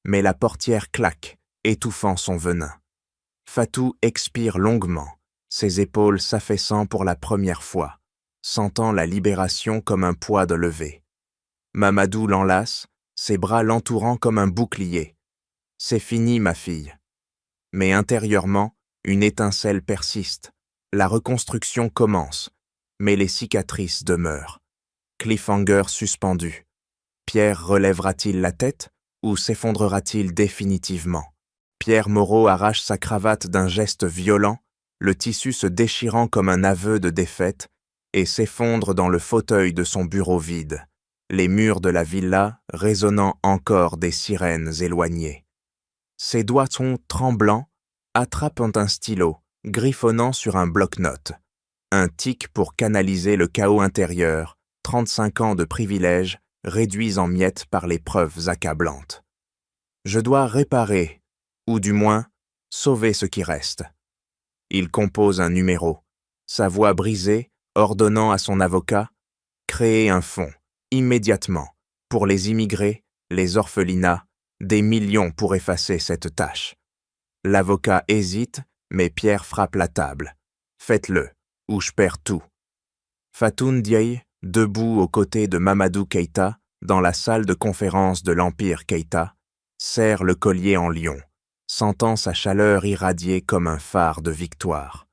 Mais la portière claque, étouffant son venin. Fatou expire longuement, ses épaules s'affaissant pour la première fois, sentant la libération comme un poids de lever. Mamadou l'enlace, ses bras l'entourant comme un bouclier. « C'est fini, ma fille. » Mais intérieurement, une étincelle persiste. La reconstruction commence, mais les cicatrices demeurent. Cliffhanger suspendu. Pierre relèvera-t-il la tête ou s'effondrera-t-il définitivement? Pierre Moreau arrache sa cravate d'un geste violent, le tissu se déchirant comme un aveu de défaite, et s'effondre dans le fauteuil de son bureau vide, les murs de la villa résonnant encore des sirènes éloignées. Ses doigts tremblants attrapent un stylo, griffonnant sur un bloc-notes. Un tic pour canaliser le chaos intérieur, 35 ans de privilèges réduits en miettes par les preuves accablantes. Je dois réparer, ou du moins, sauver ce qui reste. Il compose un numéro, sa voix brisée, ordonnant à son avocat « Créer un fonds, immédiatement, pour les immigrés, les orphelinats, des millions pour effacer cette tâche. » L'avocat hésite, mais Pierre frappe la table. « Faites-le, ou je perds tout. » Fatou Ndiaye, debout aux côtés de Mamadou Keïta, dans la salle de conférence de l'Empire Keïta, serre le collier en lion, sentant sa chaleur irradier comme un phare de victoire.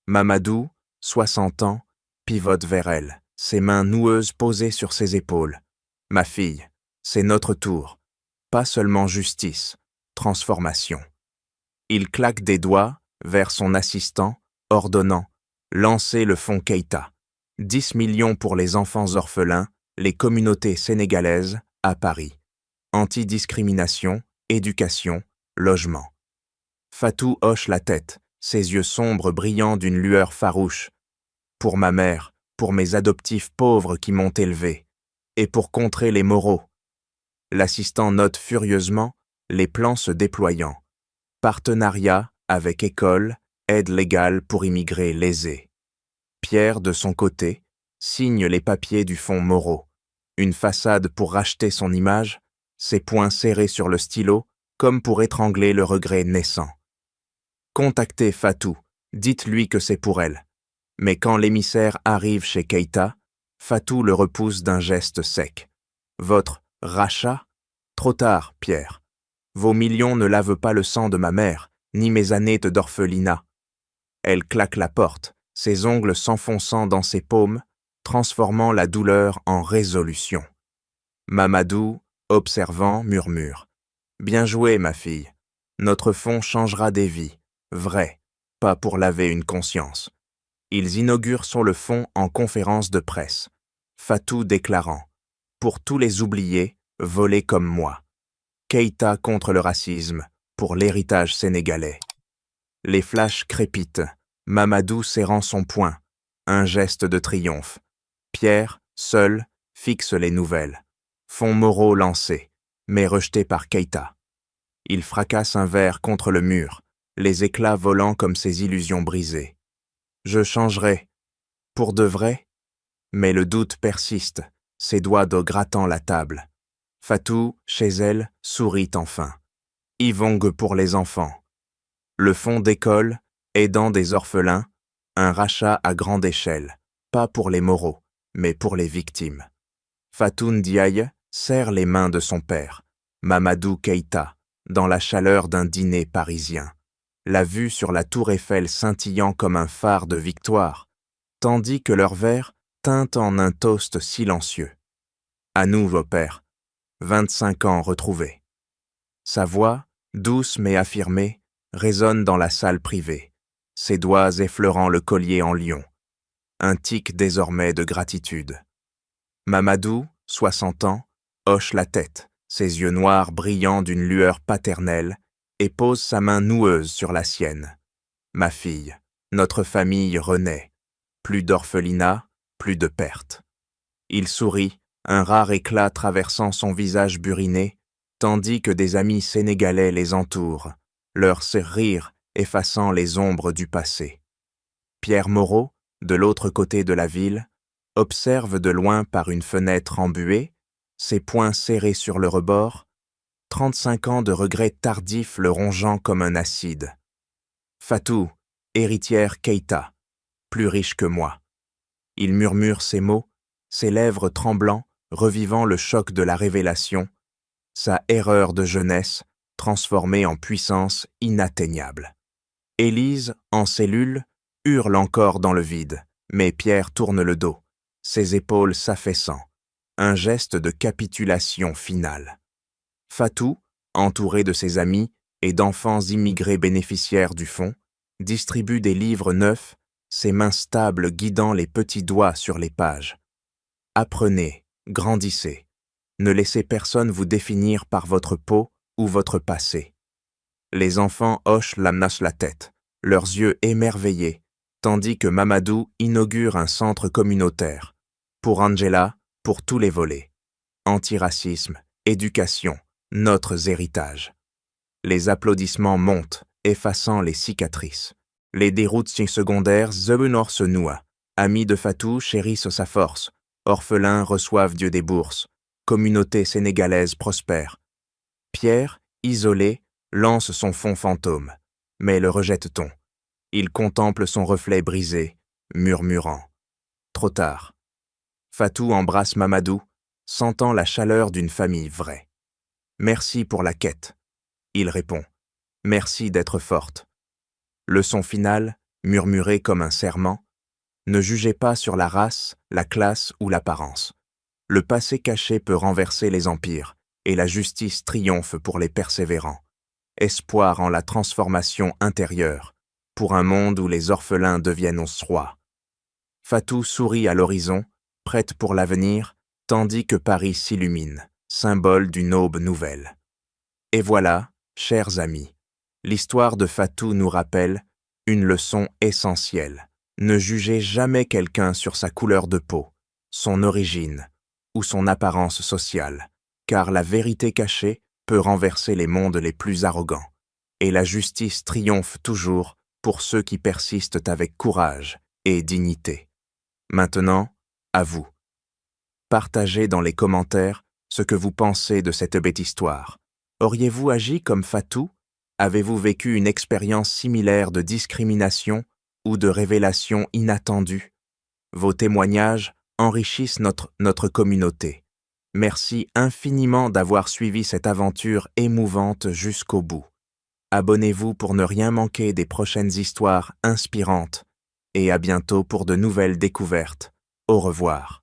Mamadou, 60 ans, pivote vers elle, ses mains noueuses posées sur ses épaules. « Ma fille, c'est notre tour. Pas seulement justice, transformation. » Il claque des doigts vers son assistant, ordonnant « Lancez le fonds Keïta. 10 millions pour les enfants orphelins, les communautés sénégalaises, à Paris. Antidiscrimination, éducation, logement. » Fatou hoche la tête, ses yeux sombres brillant d'une lueur farouche. « Pour ma mère, pour mes adoptifs pauvres qui m'ont élevé, et pour contrer les Moreau. » L'assistant note furieusement, les plans se déployant. Partenariat avec école, aide légale pour immigrés lésés. Pierre, de son côté, signe les papiers du fonds Moreau. Une façade pour racheter son image, ses poings serrés sur le stylo, comme pour étrangler le regret naissant. Contactez Fatou, dites-lui que c'est pour elle. Mais quand l'émissaire arrive chez Keïta, Fatou le repousse d'un geste sec. Votre rachat? Trop tard, Pierre. Vos millions ne lavent pas le sang de ma mère, ni mes années d'orphelinat. Elle claque la porte, ses ongles s'enfonçant dans ses paumes, transformant la douleur en résolution. Mamadou, observant, murmure. « Bien joué, ma fille. Notre fonds changera des vies, vraies, pas pour laver une conscience. Ils inaugurent sur le fond en conférence de presse. Fatou déclarant « Pour tous les oubliés, volés comme moi. Keïta contre le racisme, pour l'héritage sénégalais. » Les flashs crépitent, Mamadou serrant son poing, un geste de triomphe. Pierre, seul, fixe les nouvelles. Fonds moraux lancés, mais rejetés par Keïta. Il fracasse un verre contre le mur, les éclats volant comme ses illusions brisées. Je changerai, pour de vrai, mais le doute persiste, ses doigts de grattant la table. Fatou, chez elle, sourit enfin. Yvongue pour les enfants. Le fonds d'école, aidant des orphelins, un rachat à grande échelle, pas pour les moraux, mais pour les victimes. Fatou Ndiaye serre les mains de son père, Mamadou Keïta, dans la chaleur d'un dîner parisien. La vue sur la tour Eiffel scintillant comme un phare de victoire, tandis que leur verre teinte en un toast silencieux. À nous, vos pères, 25 ans retrouvés. Sa voix, douce mais affirmée, résonne dans la salle privée, ses doigts effleurant le collier en lion. Un tic désormais de gratitude. Mamadou, 60 ans, hoche la tête, ses yeux noirs brillant d'une lueur paternelle, et pose sa main noueuse sur la sienne. Ma fille, notre famille renaît. Plus d'orphelinat, plus de perte. Il sourit, un rare éclat traversant son visage buriné, tandis que des amis sénégalais les entourent, leur rire effaçant les ombres du passé. Pierre Moreau, de l'autre côté de la ville, observe de loin par une fenêtre embuée, ses poings serrés sur le rebord, 35 ans de regrets tardifs le rongeant comme un acide. Fatou, héritière Keïta, plus riche que moi. Il murmure ces mots, ses lèvres tremblant, revivant le choc de la révélation, sa erreur de jeunesse transformée en puissance inatteignable. Élise, en cellule, hurle encore dans le vide, mais Pierre tourne le dos, ses épaules s'affaissant, un geste de capitulation finale. Fatou, entouré de ses amis et d'enfants immigrés bénéficiaires du fonds, distribue des livres neufs, ses mains stables guidant les petits doigts sur les pages. Apprenez, grandissez. Ne laissez personne vous définir par votre peau ou votre passé. Les enfants hochent la tête, leurs yeux émerveillés, tandis que Mamadou inaugure un centre communautaire. Pour Angela, pour tous les volets. Antiracisme, éducation, notre héritage. Les applaudissements montent, effaçant les cicatrices. Les déroutes secondaires Zebunor se nouent. Amis de Fatou chérissent sa force. Orphelins reçoivent Dieu des bourses. Communauté sénégalaise prospère. Pierre, isolé, lance son fonds fantôme. Mais le rejette-t-on. Il contemple son reflet brisé, murmurant. Trop tard. Fatou embrasse Mamadou, sentant la chaleur d'une famille vraie. Merci pour la quête. Il répond. Merci d'être forte. Leçon finale, murmurée comme un serment. Ne jugez pas sur la race, la classe ou l'apparence. Le passé caché peut renverser les empires, et la justice triomphe pour les persévérants. Espoir en la transformation intérieure, pour un monde où les orphelins deviennent rois. Fatou sourit à l'horizon, prête pour l'avenir, tandis que Paris s'illumine, symbole d'une aube nouvelle. Et voilà, chers amis, l'histoire de Fatou nous rappelle une leçon essentielle. Ne jugez jamais quelqu'un sur sa couleur de peau, son origine ou son apparence sociale, car la vérité cachée peut renverser les mondes les plus arrogants, et la justice triomphe toujours pour ceux qui persistent avec courage et dignité. Maintenant, à vous. Partagez dans les commentaires ce que vous pensez de cette bête histoire. Auriez-vous agi comme Fatou? Avez-vous vécu une expérience similaire de discrimination ou de révélation inattendue? Vos témoignages enrichissent notre communauté. Merci infiniment d'avoir suivi cette aventure émouvante jusqu'au bout. Abonnez-vous pour ne rien manquer des prochaines histoires inspirantes et à bientôt pour de nouvelles découvertes. Au revoir.